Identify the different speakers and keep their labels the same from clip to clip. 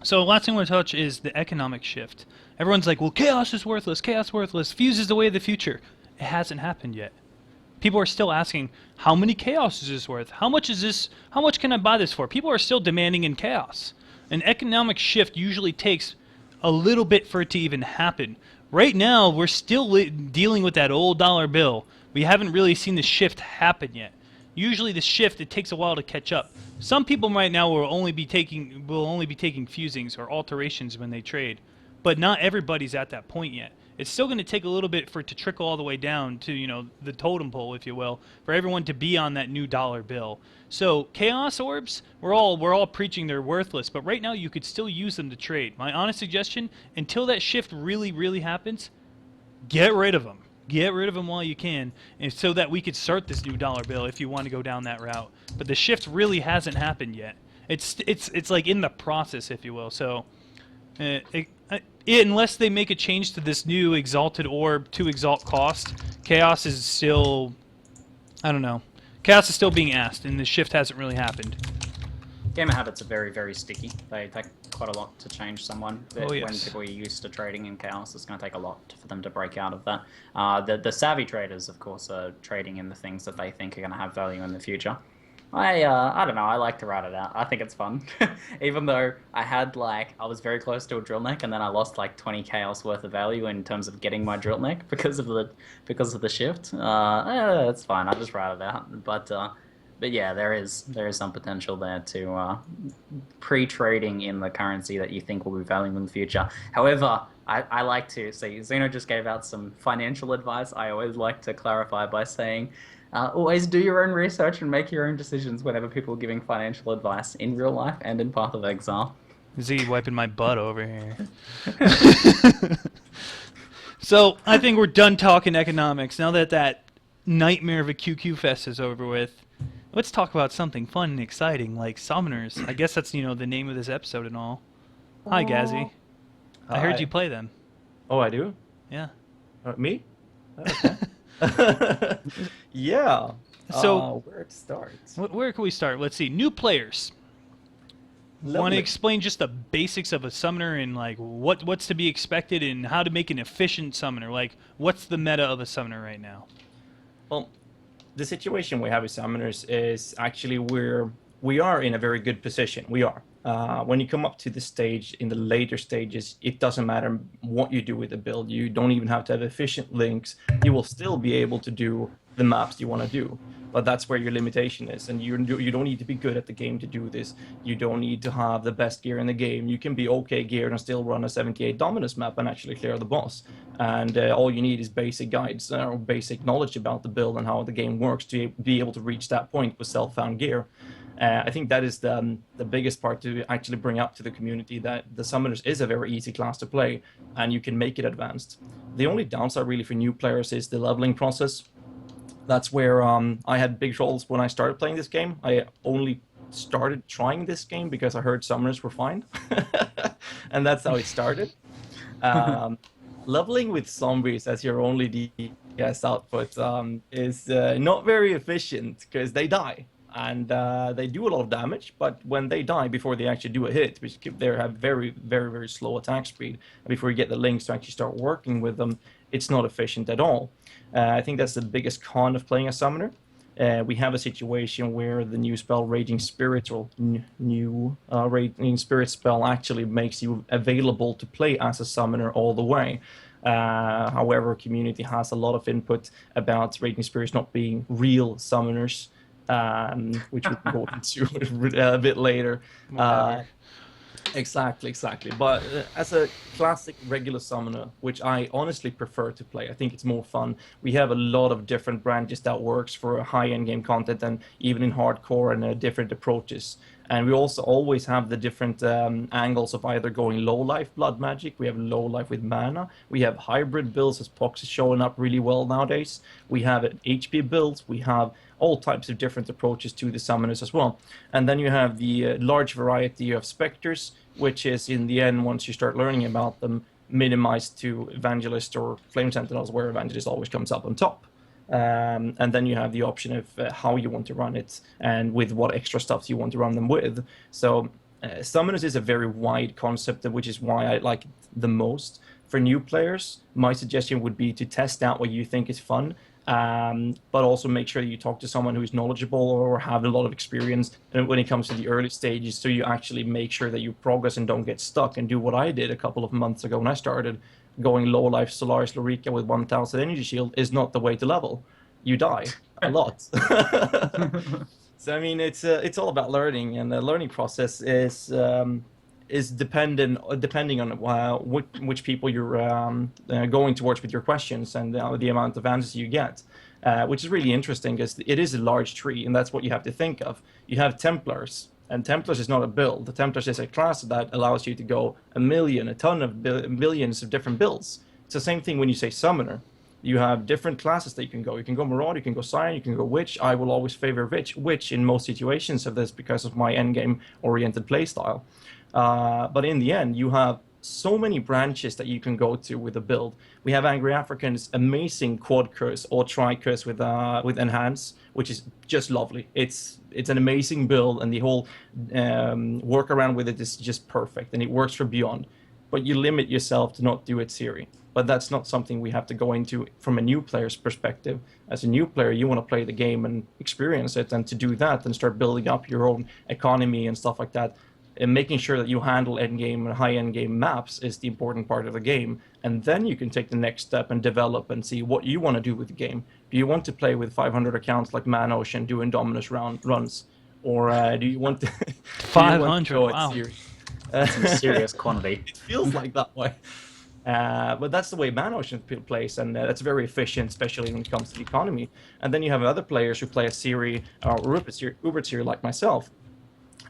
Speaker 1: So last thing I want to touch is the economic shift. Everyone's like, well, chaos is worthless, chaos worthless, fuse is the way of the future. It hasn't happened yet. People are still asking, how many chaos is this worth? How much is this? How much can I buy this for? People are still demanding in chaos. An economic shift usually takes a little bit for it to even happen. Right now, we're still dealing with that old dollar bill. We haven't really seen the shift happen yet. Usually, the shift it takes a while to catch up. Some people right now will only be taking fusings or alterations when they trade, but not everybody's at that point yet. It's still going to take a little bit for it to trickle all the way down to, the totem pole, if you will, for everyone to be on that new dollar bill. So chaos orbs, we're all preaching they're worthless, but right now you could still use them to trade. My honest suggestion, until that shift really, really happens, get rid of them. Get rid of them while you can, and so that we could start this new dollar bill if you want to go down that route. But the shift really hasn't happened yet. It's like in the process, if you will. So. Unless they make a change to this new exalted orb to exalt cost, chaos is still, I don't know. Chaos is still being asked, and the shift hasn't really happened.
Speaker 2: Gamer habits are very, very sticky. They take quite a lot to change someone.
Speaker 1: Oh, yes.
Speaker 2: When people are used to trading in chaos, it's going to take a lot for them to break out of that. The savvy traders, of course, are trading in the things that they think are going to have value in the future. I don't know, I like to ride it out. I think it's fun. Even though I was very close to a drill neck, and then I lost like 20 chaos worth of value in terms of getting my drill neck because of the shift. It's fine. I just ride it out. But yeah, there is some potential there to pre-trading in the currency that you think will be valuable in the future. However, I like to see Zeno just gave out some financial advice. I always like to clarify by saying, always do your own research and make your own decisions whenever people are giving financial advice in real life and in Path of Exile.
Speaker 1: Ziggy wiping my butt over here. So I think we're done talking economics. Now that nightmare of a QQ fest is over with, let's talk about something fun and exciting like summoners. I guess that's the name of this episode and all. Hi, Ghazzy. I heard you play them.
Speaker 3: Oh, I do?
Speaker 1: Yeah.
Speaker 3: Me? Okay. Yeah.
Speaker 1: So
Speaker 3: where to start?
Speaker 1: Where can we start? Let's see. New players. Want to explain just the basics of a summoner and like what's to be expected and how to make an efficient summoner? Like, what's the meta of a summoner right now?
Speaker 3: Well, the situation we have with summoners is actually we are in a very good position. We are. When you come up to the stage, in the later stages, it doesn't matter what you do with the build. You don't even have to have efficient links. You will still be able to do the maps you want to do. But that's where your limitation is. And you don't need to be good at the game to do this. You don't need to have the best gear in the game. You can be okay geared and still run a 78 Dominus map and actually clear the boss. And all you need is basic guides or basic knowledge about the build and how the game works to be able to reach that point with self-found gear. I think that is the biggest part to actually bring up to the community, that the Summoners is a very easy class to play, and you can make it advanced. The only downside really for new players is the leveling process. That's where I had big troubles when I started playing this game. I only started trying this game because I heard Summoners were fine, and that's how it started. Leveling with zombies as your only DPS output is not very efficient because they die. And they do a lot of damage, but when they die before they actually do a hit, which they have very, very, very slow attack speed, and before you get the links to actually start working with them, it's not efficient at all. I think that's the biggest con of playing a summoner. We have a situation where the new spell Raging Spirit, or new Raging Spirit spell, actually makes you available to play as a summoner all the way. However, community has a lot of input about Raging Spirits not being real summoners. Which we can go into a bit later. Exactly. But as a classic regular summoner, which I honestly prefer to play, I think it's more fun. We have a lot of different branches that works for high-end game content and even in hardcore and different approaches. And we also always have the different angles of either going low life blood magic, we have low life with mana, we have hybrid builds, as Pox is showing up really well nowadays, we have HP builds, we have all types of different approaches to the summoners as well. And then you have the large variety of specters, which is in the end, once you start learning about them, minimized to Evangelist or Flame Sentinels, where Evangelist always comes up on top. And then you have the option of how you want to run it and with what extra stuff you want to run them with. So Summoners is a very wide concept, which is why I like it the most. For new players, my suggestion would be to test out what you think is fun, but also make sure that you talk to someone who is knowledgeable or have a lot of experience when it comes to the early stages, so you actually make sure that you progress and don't get stuck and do what I did a couple of months ago when I started. Going low life Solaris Lorica with 1000 energy shield is not the way to level. You die a lot. So I mean, it's all about learning, and the learning process is depending on which people you're going towards with your questions and the amount of answers you get, which is really interesting because it is a large tree, and that's what you have to think of. You have Templars, and Templars is not a build. The Templars is a class that allows you to go a ton of billions of different builds. It's the same thing when you say Summoner. You have different classes that you can go. You can go Marauder, you can go Scion, you can go Witch. I will always favor Witch in most situations of this because of my endgame-oriented playstyle. But in the end, you have so many branches that you can go to with a build. We have Angry African's amazing quad curse or tri curse with Enhance, which is just lovely. It's an amazing build, and the whole workaround with it is just perfect, and it works for Beyond. But you limit yourself to not do it Siri. But that's not something we have to go into from a new player's perspective. As a new player, you want to play the game and experience it, and to do that and start building up your own economy and stuff like that, and making sure that you handle endgame and high endgame maps is the important part of the game. And then you can take the next step and develop and see what you want to do with the game. Do you want to play with 500 accounts like Man Ocean doing Dominus runs? Or do you want to...
Speaker 1: 500, wow.
Speaker 2: That's a serious quantity.
Speaker 3: It feels like that way. But that's the way Man Ocean plays, and that's very efficient, especially when it comes to the economy. And then you have other players who play a Siri or Uber Siri like myself.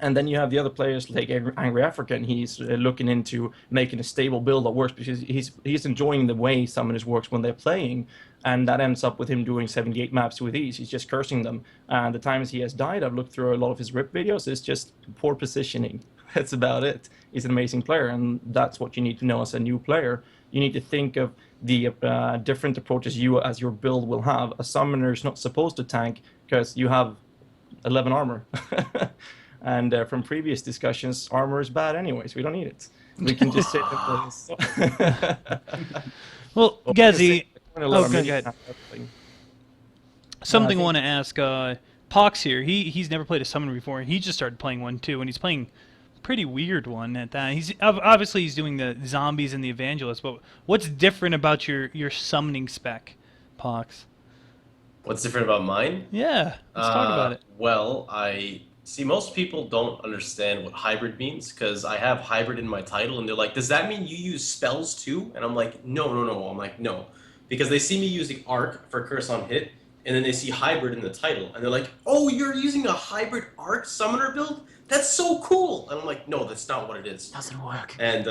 Speaker 3: And then you have the other players like Angry African. He's looking into making a stable build that works because he's enjoying the way Summoners works when they're playing, and that ends up with him doing 78 maps with ease. He's just cursing them. And the times he has died, I've looked through a lot of his RIP videos, it's just poor positioning. That's about it. He's an amazing player, and that's what you need to know as a new player. You need to think of the different approaches you as your build will have. A Summoner is not supposed to tank because you have 11 armor. And from previous discussions, armor is bad anyways. We don't need it. We can just sit in place.
Speaker 1: Well, Ghazzy,
Speaker 3: go
Speaker 1: ahead. Something I want to ask Pox here. He's never played a summoner before, and he just started playing one too, and he's playing a pretty weird one at that. He's obviously he's doing the zombies and the evangelists, but what's different about your summoning spec, Pox?
Speaker 4: What's different about mine?
Speaker 1: Yeah, let's talk about it.
Speaker 4: Well, I see most people don't understand what hybrid means because I have hybrid in my title, and they're like, does that mean you use spells too? And I'm like, no. I'm like, no. Because they see me using Arc for Curse on Hit, and then they see hybrid in the title, and they're like, oh, you're using a hybrid Arc summoner build? That's so cool! And I'm like, no, that's not what it is.
Speaker 2: Doesn't work.
Speaker 4: And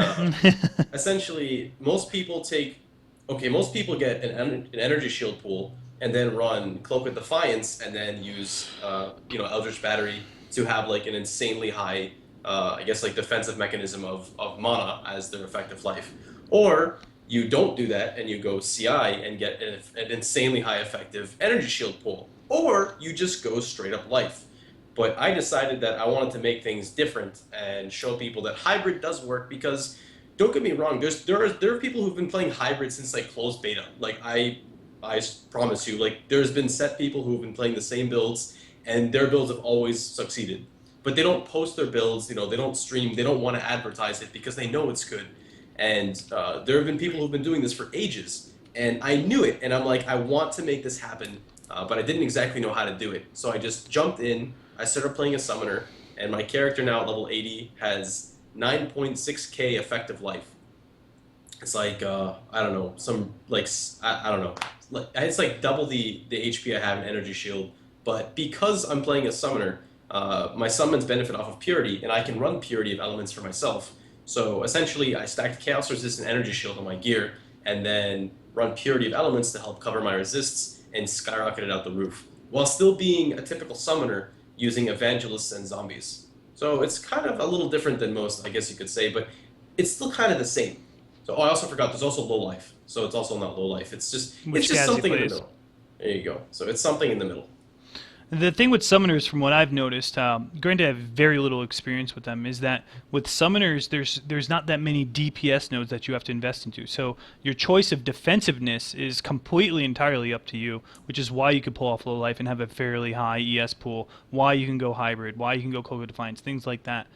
Speaker 4: essentially, most people get an energy shield pool, and then run Cloak of Defiance, and then use Eldritch Battery to have like an insanely high, defensive mechanism of mana as their effective life. Or you don't do that and you go CI and get an insanely high effective energy shield pool. Or you just go straight up life. But I decided that I wanted to make things different and show people that hybrid does work because, don't get me wrong, there are people who've been playing hybrid since like closed beta. Like I promise you, like there's been set people who've been playing the same builds and their builds have always succeeded. But they don't post their builds, they don't stream, they don't want to advertise it because they know it's good. And there have been people who've been doing this for ages, and I knew it, and I'm like, I want to make this happen, but I didn't exactly know how to do it. So I just jumped in, I started playing a summoner, and my character now at level 80 has 9.6k effective life. It's like, I don't know, I don't know. It's like double the HP I have in Energy Shield, but because I'm playing a summoner, my summons benefit off of Purity, and I can run Purity of Elements for myself. So essentially, I stacked Chaos Resistant Energy Shield on my gear, and then run Purity of Elements to help cover my resists, and skyrocket it out the roof, while still being a typical summoner using Evangelists and Zombies. So it's kind of a little different than most, I guess you could say, but it's still kind of the same. So I also forgot, there's also low life, so it's also not low life. It's just something in the middle. There you go. So it's something in the middle.
Speaker 1: The thing with summoners, from what I've noticed, granted I have very little experience with them, is that with summoners, there's not that many DPS nodes that you have to invest into. So your choice of defensiveness is completely entirely up to you, which is why you could pull off low life and have a fairly high ES pool, why you can go hybrid, why you can go Cloak of Defiance, things like that.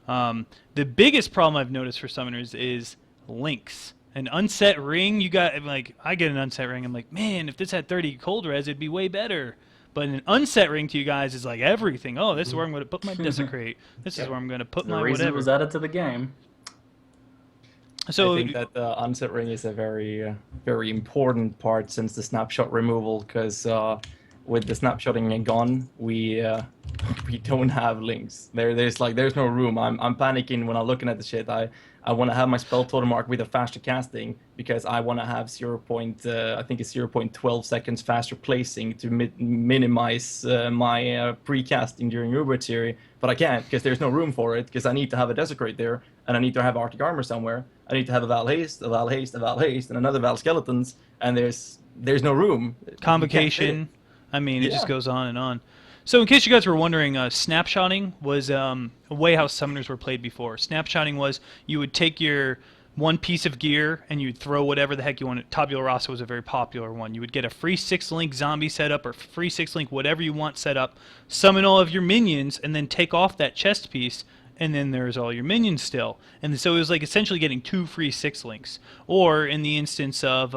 Speaker 1: The biggest problem I've noticed for summoners is links. An unset ring, you got, like, I get an unset ring, I'm like, man, if this had 30 cold res, it'd be way better. But an unset ring to you guys is like everything. Oh, this is where I'm going to put my Desecrate. This is where I'm going to put
Speaker 2: The
Speaker 1: my
Speaker 2: reason it
Speaker 1: whatever.
Speaker 2: was added to the game.
Speaker 1: So
Speaker 3: I think that the unset ring is a very important part since the snapshot removal, because with the snapshotting gone, we don't have links. There's no room. I'm panicking when I'm looking at the shit. I want to have my spell totem mark with a faster casting because I want to have I think it's 0.12 seconds faster placing to minimize my pre-casting during Uber theory. But I can't because there's no room for it, because I need to have a Desecrate there, and I need to have Arctic Armor somewhere. I need to have a Val Haste, a Val Haste, a Val Haste, and another Val Skeletons, and there's no room.
Speaker 1: Convocation. I mean, it
Speaker 3: Yeah.
Speaker 1: just goes on and on. So in case you guys were wondering, snapshotting was a way how summoners were played before. Snapshotting was you would take your one piece of gear and you'd throw whatever the heck you wanted. Tabula Rasa was a very popular one. You would get a free 6-link zombie setup or free 6-link whatever you want set up, summon all of your minions, and then take off that chest piece, and then there's all your minions still. And so it was like essentially getting 2 free 6-links. Or in the instance of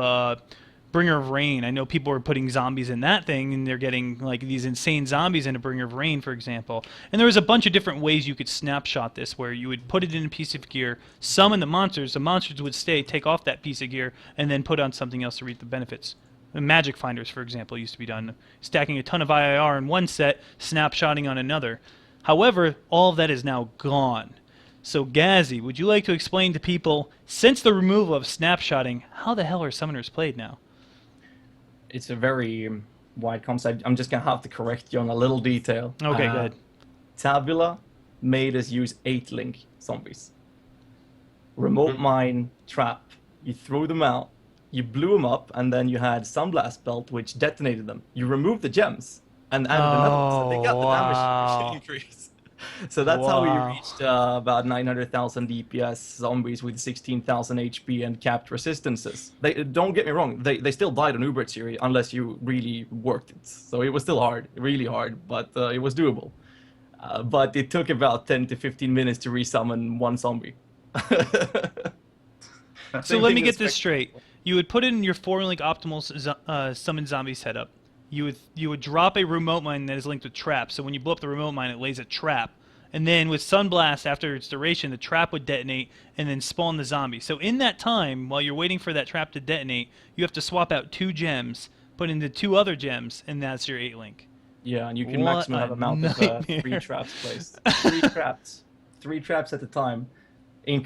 Speaker 1: Bringer of Rain, I know people are putting zombies in that thing, and they're getting like these insane zombies in a Bringer of Rain, for example. And there was a bunch of different ways you could snapshot this, where you would put it in a piece of gear, summon the monsters would stay, take off that piece of gear, and then put on something else to reap the benefits. Magic Finders, for example, used to be done, stacking a ton of IIR in one set, snapshotting on another. However, all of that is now gone. So Ghazzy, would you like to explain to people, since the removal of snapshotting, how the hell are summoners played now?
Speaker 3: It's a very wide concept. I'm just gonna have to correct you on a little detail.
Speaker 1: Okay, good.
Speaker 3: Tabula made us use 8-link zombies. Remote mine, trap. You threw them out, you blew them up, and then you had Sunblast Belt, which detonated them. You removed the gems and added another one, so they got the damage increase. So that's how we reached about 900,000 DPS zombies with 16,000 HP and capped resistances. Don't get me wrong, they still died on Uber Theory unless you really worked it. So it was still hard, really hard, but it was doable. But it took about 10 to 15 minutes to resummon one zombie.
Speaker 1: So let me get this straight. You would put in your 4-link optimal summon zombie setup. You would drop a remote mine that is linked with trap. So when you blow up the remote mine, it lays a trap. And then with Sunblast, after its duration, the trap would detonate and then spawn the zombie. So in that time, while you're waiting for that trap to detonate, you have to swap out 2 gems, put into 2 other gems, and that's your 8-link.
Speaker 3: Yeah, and you can
Speaker 1: What
Speaker 3: maximum
Speaker 1: a
Speaker 3: have amount of 3 traps placed. 3 traps at a time. You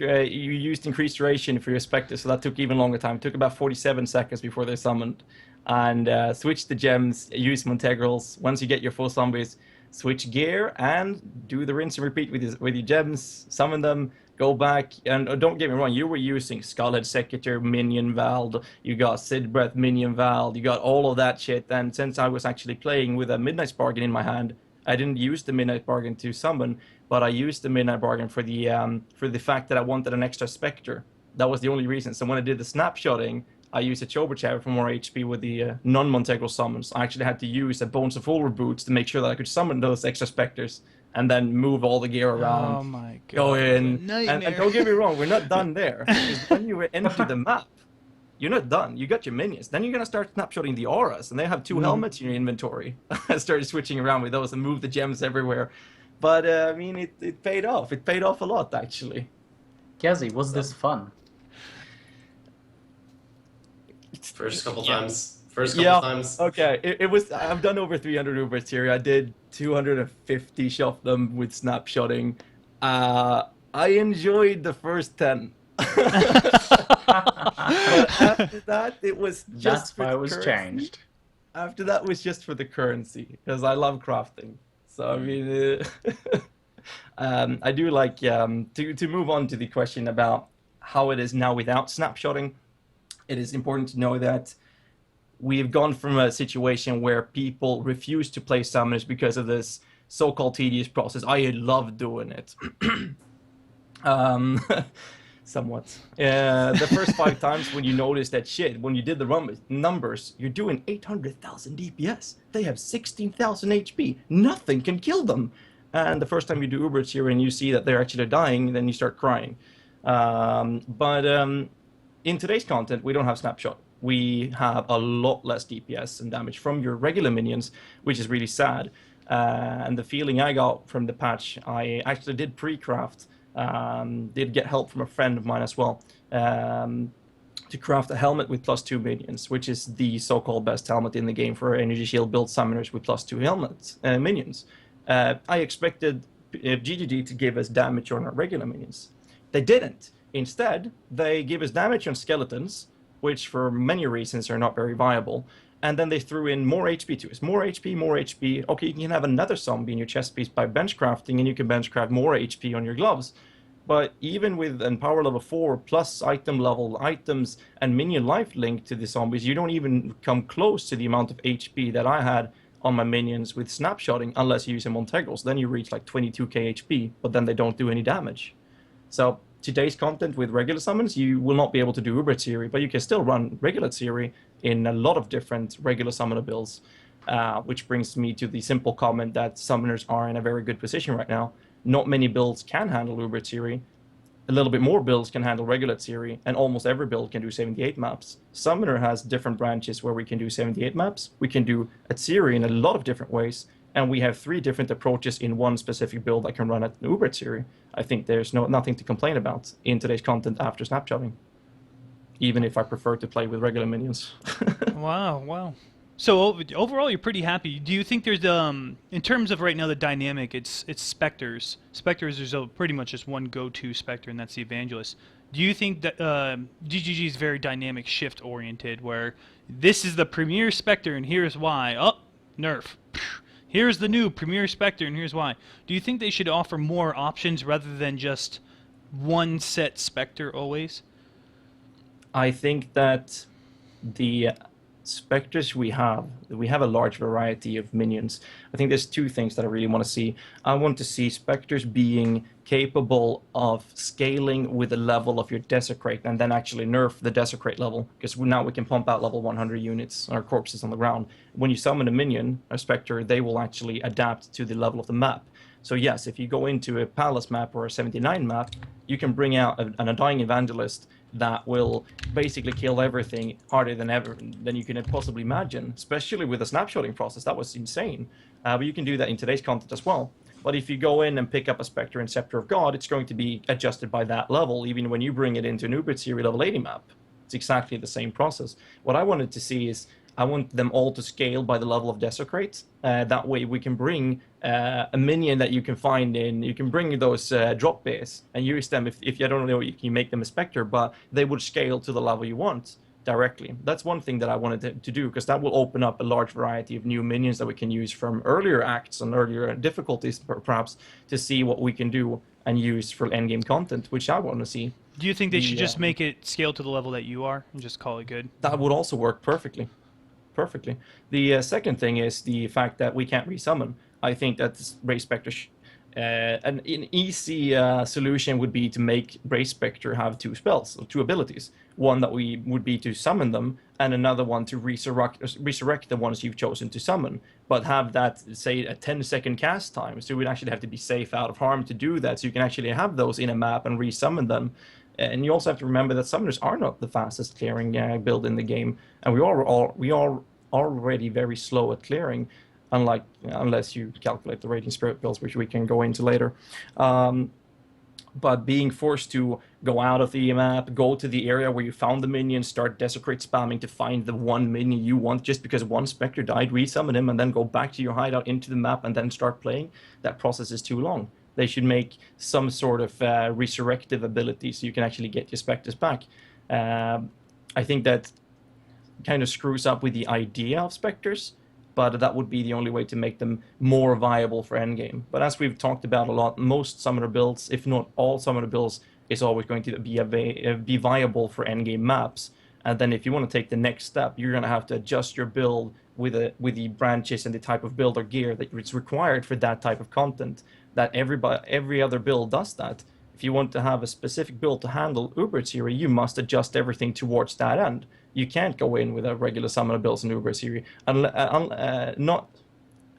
Speaker 3: used increased duration for your Spectre, so that took even longer time. It took about 47 seconds before they summoned. And switch the gems, use Montegrals. Once you get your full zombies, switch gear and do the rinse and repeat with your gems, summon them, go back. And don't get me wrong, you were using Skullhead Secretary, Minion Val, you got Sid Breath, Minion Val, you got all of that shit. And since I was actually playing with a Midnight's Bargain in my hand, I didn't use the Midnight Bargain to summon, but I used the Midnight Bargain for the fact that I wanted an extra Spectre. That was the only reason. So when I did the snapshotting, I used a Choberchair for more HP with the non-Montegral summons. I actually had to use a Bones of Fulver boots to make sure that I could summon those extra Spectres and then move all the gear around.
Speaker 1: Oh my god.
Speaker 3: Go in.
Speaker 1: Nightmare.
Speaker 3: And don't get me wrong, we're not done there. Because when you enter the map, you're not done. You got your minions. Then you're going to start snapshotting the auras, and they have 2 helmets in your inventory. I started switching around with those and moved the gems everywhere. But, I mean, it paid off. It paid off a lot, actually.
Speaker 2: Ghazzy, was this fun?
Speaker 4: First couple times. Times.
Speaker 3: Okay, it was. I've done over 300 Ubers here. I did 250 of them with snapshotting. I enjoyed the first 10. But after that, it was just
Speaker 2: That's
Speaker 3: for
Speaker 2: why
Speaker 3: the
Speaker 2: it was
Speaker 3: currency.
Speaker 2: changed.
Speaker 3: After that was just for the currency, because I love crafting. So I mean, I do like to move on to the question about how it is now without snapshotting. It is important to know that we've gone from a situation where people refuse to play summoners because of this so-called tedious process. I love doing it. um, somewhat. The first 5 times when you notice that shit, when you did the numbers, you're doing 800,000 DPS. They have 16,000 HP. Nothing can kill them. And the first time you do Uberts here and you see that they're actually dying, then you start crying. But in today's content, we don't have Snapshot. We have a lot less DPS and damage from your regular minions, which is really sad. And the feeling I got from the patch, I actually did pre-craft, did get help from a friend of mine as well, to craft a helmet with +2 minions, which is the so-called best helmet in the game for energy shield build summoners with +2 helmets, minions. I expected ZiggyD to give us damage on our regular minions. They didn't. Instead, they give us damage on skeletons, which for many reasons are not very viable. And then they threw in more HP to us. More HP, more HP. Okay, you can have another zombie in your chest piece by bench crafting, and you can bench craft more HP on your gloves. But even with an power level 4 plus item level items and minion life linked to the zombies, you don't even come close to the amount of HP that I had on my minions with snapshotting unless you use them on integrals. Then you reach like 22k HP, but then they don't do any damage. So today's content with regular summons, you will not be able to do Uber Theory, but you can still run regular Theory in a lot of different regular summoner builds, which brings me to the simple comment that summoners are in a very good position right now. Not many builds can handle Uber Theory. A little bit more builds can handle regular Theory, and almost every build can do 78 maps. Summoner has different branches where we can do 78 maps. We can do a Theory in a lot of different ways, and we have 3 different approaches in one specific build that can run at Uber Theory. I think there's nothing to complain about in today's content after snapshotting, even if I prefer to play with regular minions.
Speaker 1: Wow. So overall, you're pretty happy. Do you think there's in terms of right now the dynamic, it's specters. Specters, there's pretty much just one go-to specter, and that's the evangelist. Do you think that GGG is very dynamic, shift oriented, where this is the premier specter and here's why? Oh, nerf. Here's the new premier specter and here's why. Do you think they should offer more options rather than just one set specter always?
Speaker 3: I think that the specters we have a large variety of minions. I think there's 2 things that I really want to see. I want to see specters being capable of scaling with the level of your desecrate and then actually nerf the desecrate level, because now we can pump out level 100 units or corpses on the ground. When you summon a minion, a specter, they will actually adapt to the level of the map. So yes, if you go into a palace map or a 79 map, you can bring out an Undying Evangelist that will basically kill everything harder than you can possibly imagine, especially with the snapshotting process. That was insane. But you can do that in today's content as well. But if you go in and pick up a Spectre and Scepter of God, it's going to be adjusted by that level, even when you bring it into an Uber Series level 80 map. It's exactly the same process. What I wanted to see is I want them all to scale by the level of Desecrate. That way we can bring a minion that you can find in, you can bring those drop bears and use them. If you don't know, you can make them a Spectre, but they would scale to the level you want directly. That's one thing that I wanted to do, because that will open up a large variety of new minions that we can use from earlier acts and earlier difficulties, perhaps, to see what we can do and use for endgame content, which I want to see.
Speaker 1: Do you think they should just make it scale to the level that you are and just call it good?
Speaker 3: That would also work perfectly. The second thing is the fact that we can't resummon. I think that's Race Spectre. An easy solution would be to make Race Spectre have 2 spells, or 2 abilities. One that would be to summon them, and another one to resurrect the ones you've chosen to summon. But have that, say, a 10-second cast time. So you would actually have to be safe out of harm to do that. So you can actually have those in a map and resummon them. And you also have to remember that summoners are not the fastest clearing build in the game, and we are already very slow at clearing, unless you calculate the Raging Spirit builds, which we can go into later. But being forced to go out of the map, go to the area where you found the minion, start desecrate spamming to find the one minion you want just because one Spectre died, resummon him, and then go back to your hideout into the map and then start playing, that process is too long. They should make some sort of resurrective ability so you can actually get your Spectres back. I think that kind of screws up with the idea of Spectres, but that would be the only way to make them more viable for endgame. But as we've talked about a lot, most summoner builds, if not all summoner builds, is always going to be viable for endgame maps. And then if you want to take the next step, you're going to have to adjust your build with the branches and the type of build or gear that is required for that type of content. That every other build does that. If you want to have a specific build to handle Uber Theory, you must adjust everything towards that end. You can't go in with a regular summoner builds in Uber Theory. I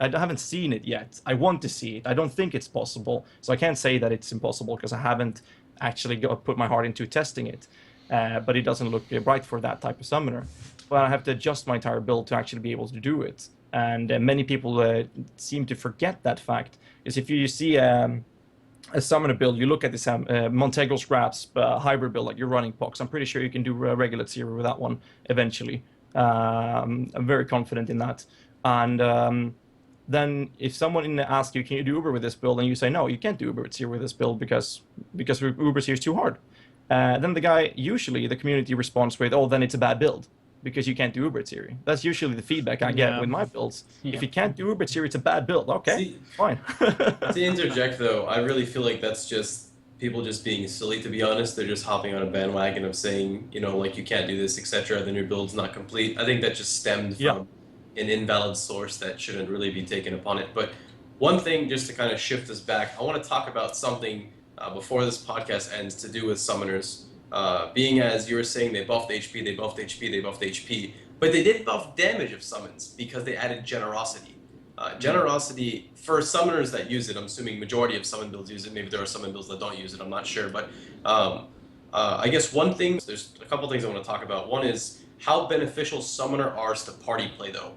Speaker 3: haven't seen it yet. I want to see it. I don't think it's possible. So I can't say that it's impossible because I haven't actually put my heart into testing it. But it doesn't look right for that type of summoner. But I have to adjust my entire build to actually be able to do it. And many people seem to forget that fact. Because if you see a summoner build, you look at this Montegro Scraps hybrid build, like you're running Pox. I'm pretty sure you can do regular Zero with that one eventually. I'm very confident in that. And then if someone asks you, can you do Uber with this build? And you say, no, you can't do Uber with Zero with this build because Uber Zero is too hard. Then the guy, usually the community responds with, oh, then it's a bad build because you can't do Uber Theory. That's usually the feedback I get with my builds. Yeah. If you can't do Uber Theory, it's a bad build. Okay, fine.
Speaker 4: To interject, though, I really feel like that's just people just being silly, to be honest. They're just hopping on a bandwagon of saying, you know, like, you can't do this, etc., then your build's not complete. I think that just stemmed from an invalid source that shouldn't really be taken upon it. But one thing, just to kind of shift us back, I want to talk about something before this podcast ends to do with summoners. Being as you were saying, they buffed HP, they buffed HP, they buffed HP, but they did buff damage of summons because they added generosity. Generosity, for summoners that use it, I'm assuming majority of summon builds use it, maybe there are summon builds that don't use it, I'm not sure, but I guess one thing, there's a couple things I want to talk about. One is how beneficial summoner are to party play, though,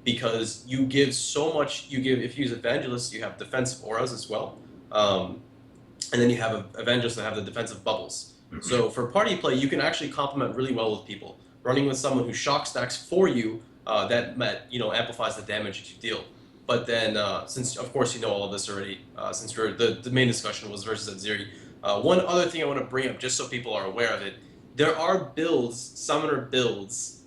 Speaker 4: because you give so much, if you use Evangelists, you have defensive auras as well, and then you have Evangelists that have the defensive bubbles. So for party play, you can actually complement really well with people. Running with someone who shock stacks for you, that amplifies the damage that you deal. But then, since of course you know all of this already, since the main discussion was versus Adziri, one other thing I want to bring up, just so people are aware of it, there are builds, summoner builds,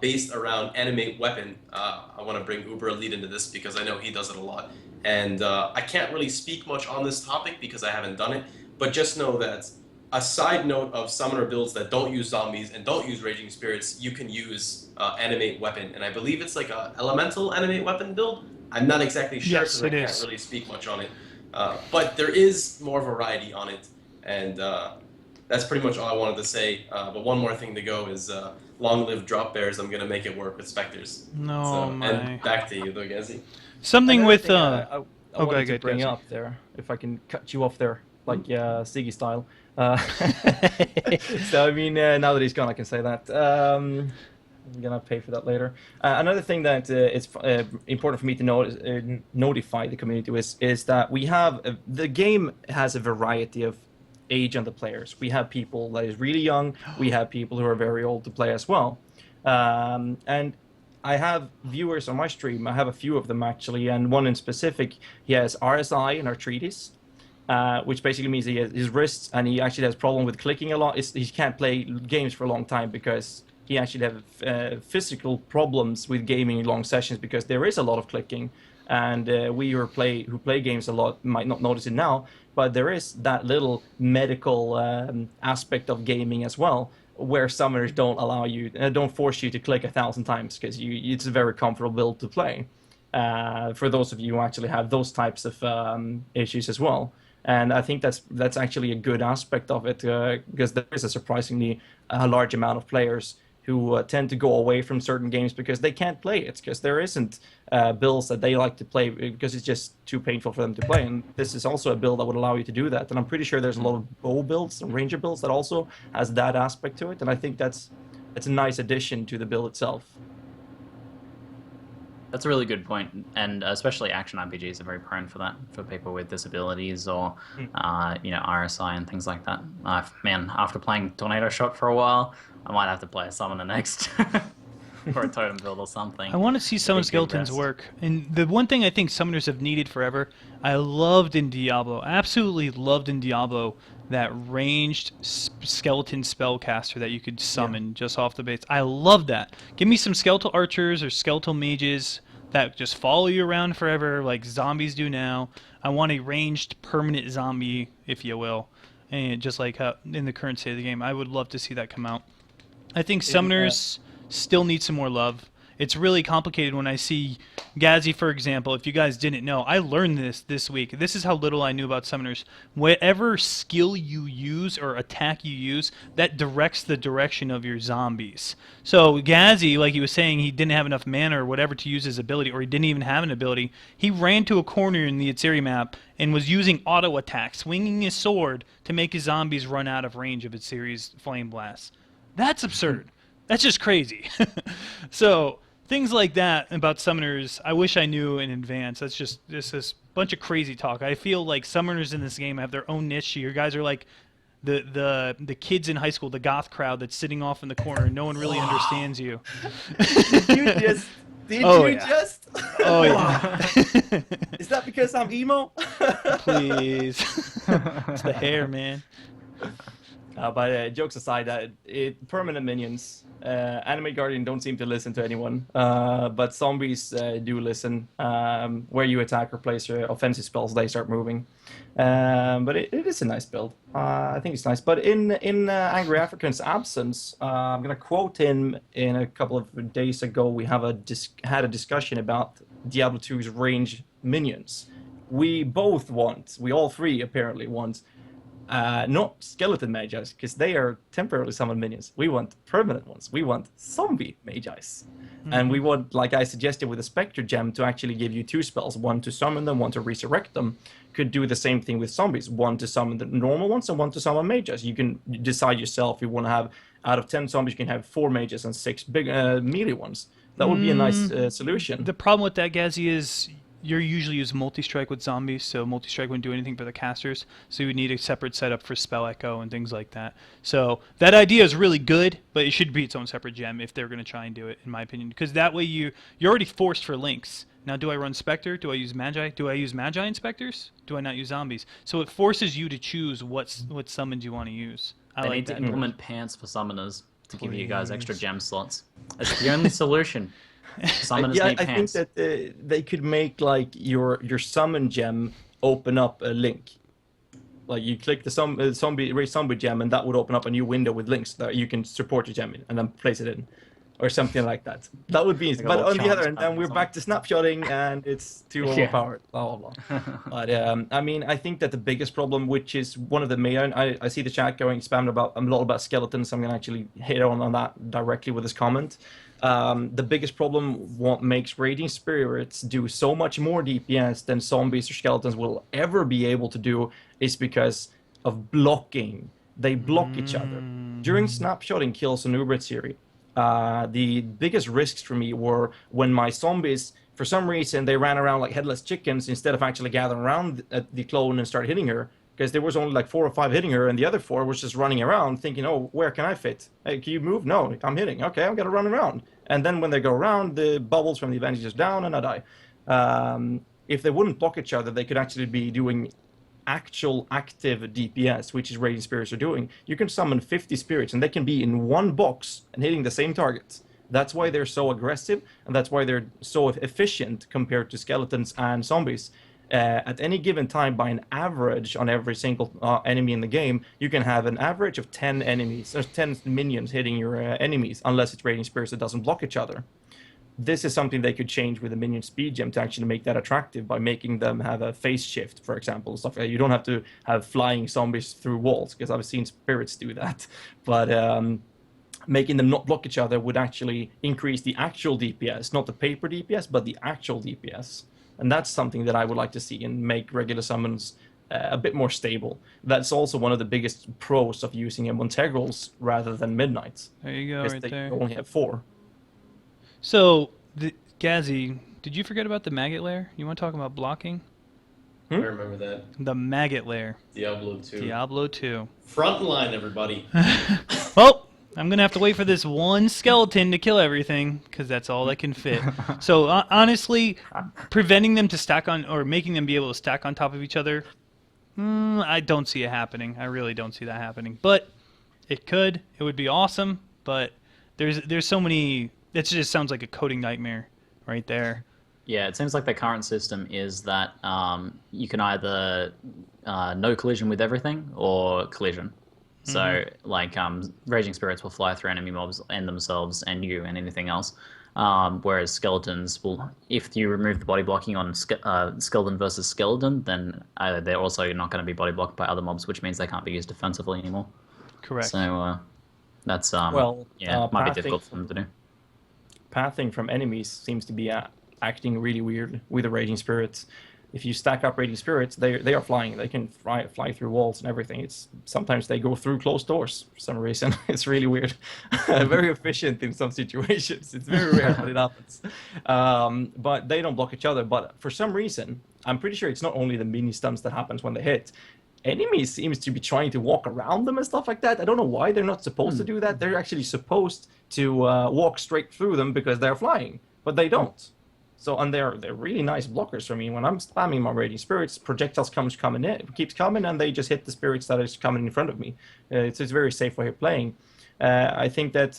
Speaker 4: based around animate weapon. I want to bring Uber Elite into this because I know he does it a lot. And I can't really speak much on this topic because I haven't done it, but just know that a side note of summoner builds that don't use zombies and don't use raging spirits, you can use animate weapon, and I believe it's like a elemental animate weapon build. I'm not exactly sure because I can't really speak much on it, but there is more variety on it, and that's pretty much all I wanted to say. But one more thing to go is long live drop bears. I'm gonna make it work with specters.
Speaker 1: No,
Speaker 4: so,
Speaker 1: my.
Speaker 4: And back to you, though, Ghazzy.
Speaker 1: Something
Speaker 3: Another
Speaker 1: with
Speaker 3: thing I wanted to bring
Speaker 1: Ghazzy.
Speaker 3: up there, if I can cut you off there, like Ziggy style. So I mean, now that he's gone, I can say that. I'm gonna pay for that later. Another thing that it's important for me to notify the community is that we have the game has a variety of age on the players. We have people that is really young. We have people who are very old to play as well. And I have viewers on my stream. I have a few of them actually, and one in specific. He has RSI in Arthritis. Which basically means he has his wrists, and he actually has problem with clicking a lot. He can't play games for a long time because he actually has physical problems with gaming in long sessions because there is a lot of clicking. And we who play games a lot might not notice it now, but there is that little medical aspect of gaming as well, where summoners don't force you to click 1,000 times because it's a very comfortable build to play. For those of you who actually have those types of issues as well. And I think that's actually a good aspect of it because there is a surprisingly large amount of players who tend to go away from certain games because they can't play it, because there isn't builds that they like to play because it's just too painful for them to play. And this is also a build that would allow you to do that. And I'm pretty sure there's a lot of bow builds and ranger builds that also has that aspect to it. And I think that's a nice addition to the build itself.
Speaker 2: That's a really good point, and especially action RPGs are very prone for that, for people with disabilities or, RSI and things like that. Man, after playing Tornado Shot for a while, I might have to play a Summoner next for a totem build or something.
Speaker 1: I want to see Summon Skeletons work. And the one thing I think Summoners have needed forever, I loved in Diablo, absolutely loved in Diablo, that ranged skeleton spellcaster that you could summon just off the base. I love that. Give me some skeletal archers or skeletal mages that just follow you around forever like zombies do now. I want a ranged permanent zombie, if you will. And just like in the current state of the game, I would love to see that come out. I think summoners still need some more love. It's really complicated when I see Ghazzy, for example. If you guys didn't know, I learned this week. This is how little I knew about summoners. Whatever skill you use or attack you use, that directs the direction of your zombies. So Ghazzy, like he was saying, he didn't have enough mana or whatever to use his ability, or he didn't even have an ability. He ran to a corner in the Atziri map and was using auto attack, swinging his sword to make his zombies run out of range of Atziri's flame blasts. That's absurd. That's just crazy. So things like that about summoners, I wish I knew in advance. That's just this bunch of crazy talk. I feel like summoners in this game have their own niche. You guys are like the kids in high school, the goth crowd that's sitting off in the corner and no one really understands you.
Speaker 3: Did you just? Did
Speaker 1: Oh,
Speaker 3: you
Speaker 1: yeah.
Speaker 3: just?
Speaker 1: Oh yeah.
Speaker 3: Is that because I'm emo?
Speaker 1: Please. It's the hair, man.
Speaker 3: But jokes aside, permanent minions. Anime Guardian don't seem to listen to anyone, but zombies do listen. Where you attack or place your offensive spells, they start moving. But it is a nice build. I think it's nice. But in Angry African's absence, I'm gonna quote him. In a couple of days ago, we had a discussion about Diablo 2's range minions. We all three apparently want. Not skeleton magi's, because they are temporarily summoned minions. We want permanent ones. We want zombie magi's. And we want, like I suggested with the Spectre Gem, to actually give you 2 spells. One to summon them, one to resurrect them. Could do the same thing with zombies. One to summon the normal ones and one to summon mages. You can decide yourself. You want to have, out of 10 zombies, you can have 4 mages and 6 big melee ones. That would be a nice solution.
Speaker 1: The problem with that, Ghazzy, is you usually use multi-strike with zombies, so multi-strike wouldn't do anything for the casters, so you would need a separate setup for spell echo and things like that. So that idea is really good, but it should be its own separate gem if they're going to try and do it, in my opinion, because that way you're already forced for links. Now, do I run Spectre? Do I use Magi? Do I use Magi in Specters? Do I not use zombies? So it forces you to choose what summons you want to use. I
Speaker 2: They
Speaker 1: like
Speaker 2: need to
Speaker 1: that.
Speaker 2: implement pants for summoners to give you guys extra gem slots. It's the only solution. Summoners
Speaker 3: Yeah,
Speaker 2: need
Speaker 3: I think
Speaker 2: pants.
Speaker 3: that they could make like your summon gem open up a link. Like you click the zombie gem, and that would open up a new window with links that you can support your gem in, and then place it in, or something like that. That would be.
Speaker 2: Like a
Speaker 3: But
Speaker 2: little
Speaker 3: on the
Speaker 2: chance
Speaker 3: other end, then
Speaker 2: button or
Speaker 3: we're back to snapshotting, and it's too
Speaker 2: Yeah.
Speaker 3: overpowered. Blah blah blah. But I mean, I think that the biggest problem, which is one of the main, I see the chat going spammed about a lot about skeletons. I'm gonna actually hit on that directly with this comment. The biggest problem, what makes Raging Spirits do so much more DPS than zombies or skeletons will ever be able to do, is because of blocking. They block each other. During snapshotting kills on Uber Atziri, the biggest risks for me were when my zombies, for some reason, they ran around like headless chickens instead of actually gathering around the clone and start hitting her. Because there was only like 4 or 5 hitting her, and the other 4 was just running around thinking, oh, where can I fit? Hey, can you move? No, I'm hitting. Okay, I'm going to run around. And then when they go around, the bubbles from the advantage is down, and I die. If they wouldn't block each other, they could actually be doing actual active DPS, which is Raging Spirits are doing. You can summon 50 spirits, and they can be in one box and hitting the same targets. That's why they're so aggressive, and that's why they're so efficient compared to skeletons and zombies. At any given time, by an average on every single enemy in the game, you can have an average of 10 enemies, or 10 minions hitting your enemies, unless it's Raging Spirits that doesn't block each other. This is something they could change with the minion speed gem to actually make that attractive by making them have a phase shift, for example. Stuff like that. You don't have to have flying zombies through walls, because I've seen spirits do that. But making them not block each other would actually increase the actual DPS, not the paper DPS, but the actual DPS. And that's something that I would like to see and make regular summons a bit more stable. That's also one of the biggest pros of using them on Integrals rather than Midnights.
Speaker 1: There you go,
Speaker 3: Because
Speaker 1: right
Speaker 3: they
Speaker 1: there.
Speaker 3: only have 4.
Speaker 1: So, Ghazzy, did you forget about the maggot lair? You want to talk about blocking?
Speaker 4: I remember that.
Speaker 1: The maggot lair.
Speaker 4: Diablo 2.
Speaker 1: Diablo 2.
Speaker 4: Front line, everybody.
Speaker 1: Well, I'm going to have to wait for this one skeleton to kill everything, because that's all that can fit. So, honestly, preventing them to stack on, or making them be able to stack on top of each other, I don't see it happening. I really don't see that happening. But it could. It would be awesome, but there's so many... It just sounds like a coding nightmare right there.
Speaker 2: Yeah, it seems like the current system is that you can either no collision with everything or collision. So, like, Raging Spirits will fly through enemy mobs and themselves and you and anything else. Whereas Skeletons will, if you remove the body blocking on Skeleton versus Skeleton, then they're also not going to be body blocked by other mobs, which means they can't be used defensively anymore.
Speaker 1: Correct.
Speaker 2: So, that's,
Speaker 3: Well,
Speaker 2: might be
Speaker 3: pathing
Speaker 2: difficult for them to do.
Speaker 3: Pathing from enemies seems to be acting really weird with the Raging Spirits. If you stack up Raging Spirits, they are flying. They can fly through walls and everything. Sometimes they go through closed doors for some reason. It's really weird. Very efficient in some situations. It's very rare, but it happens. But they don't block each other. But for some reason, I'm pretty sure it's not only the mini stunts that happens when they hit. Enemies seems to be trying to walk around them and stuff like that. I don't know why they're not supposed to do that. They're actually supposed to walk straight through them because they're flying, but they don't. So, and they're really nice blockers for me. When I'm spamming my Raging Spirits, projectiles keeps coming, and they just hit the spirits that is coming in front of me. It's a very safe way of playing. I think that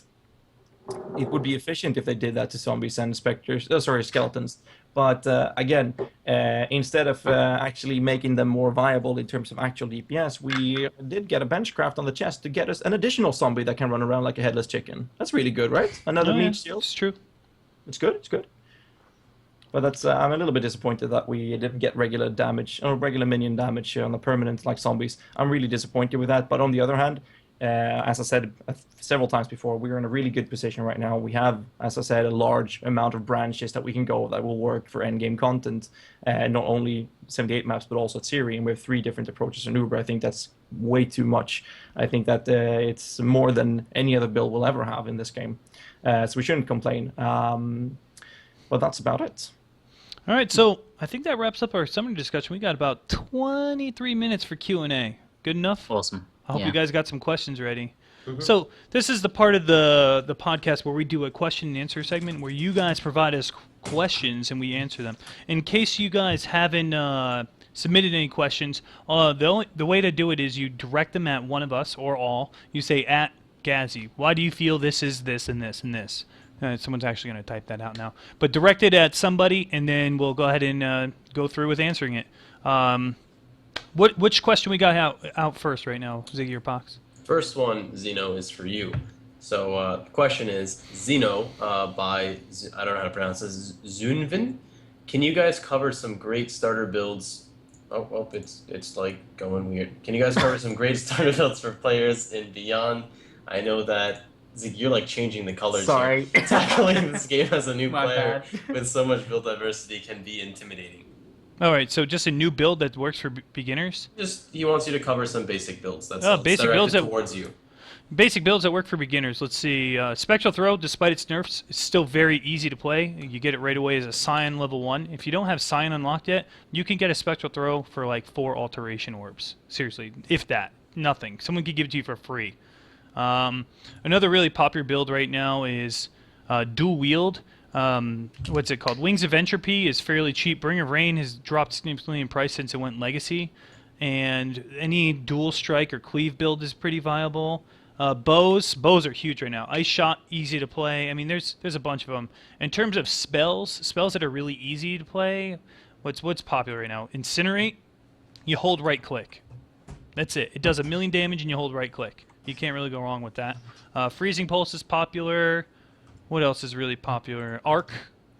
Speaker 3: it would be efficient if they did that to zombies and skeletons. But again, instead of actually making them more viable in terms of actual DPS, we did get a benchcraft on the chest to get us an additional zombie that can run around like a headless chicken. That's really good, right? Another meat shield.
Speaker 1: It's true.
Speaker 3: It's good. It's good. But that's I'm a little bit disappointed that we didn't get regular damage or regular minion damage on the permanent like zombies. I'm really disappointed with that. But on the other hand, as I said several times before, we're in a really good position right now. We have, as I said, a large amount of branches that we can go that will work for endgame content, not only 78 maps but also at Siri, and we have 3 different approaches in Uber. I think that's way too much. I think that it's more than any other build we'll ever have in this game, so we shouldn't complain. But that's about it.
Speaker 1: All right, so I think that wraps up our summer discussion. We got about 23 minutes for Q&A. Good enough?
Speaker 2: Awesome.
Speaker 1: I hope you guys got some questions ready. So this is the part of the podcast where we do a question and answer segment where you guys provide us questions and we answer them. In case you guys haven't submitted any questions, the way to do it is you direct them at one of us or all. You say, at Ghazzy, why do you feel this is this and this and this? Someone's actually going to type that out now. But direct it at somebody, and then we'll go ahead and go through with answering it. Which question we got out first right now, Ziggy or Pox?
Speaker 4: First one, Zeno, is for you. So the question is, Zeno, by, I don't know how to pronounce this, Zunvin. Can you guys cover some great starter builds? Oh, it's like going weird. Can you guys cover some great starter builds for players in Beyond? I know that Ziggy, you're like changing the colors.
Speaker 2: Sorry.
Speaker 4: Here. Tackling this game as a new
Speaker 2: My
Speaker 4: player
Speaker 2: bad.
Speaker 4: with so much build diversity can be intimidating.
Speaker 1: All right, so just a new build that works for beginners?
Speaker 4: Just, he wants you to cover some basic builds. That's
Speaker 1: Oh,
Speaker 4: all. It's
Speaker 1: basic
Speaker 4: directed
Speaker 1: builds that-
Speaker 4: towards you.
Speaker 1: Basic builds that work for beginners. Let's see. Spectral Throw, despite its nerfs, is still very easy to play. You get it right away as a Scion level 1. If you don't have Scion unlocked yet, you can get a Spectral Throw for like 4 Alteration Orbs. Seriously, if that. Nothing. Someone could give it to you for free. Another really popular build right now is Dual Wield. What's it called? Wings of Entropy is fairly cheap. Bring of Rain has dropped significantly in price since it went Legacy. And any Dual Strike or Cleave build is pretty viable. Bows are huge right now. Ice Shot, easy to play. I mean, there's a bunch of them. In terms of spells that are really easy to play, what's popular right now? Incinerate, you hold right click. That's it. It does 1 million damage and you hold right click. You can't really go wrong with that. Freezing Pulse is popular. What else is really popular? Arc.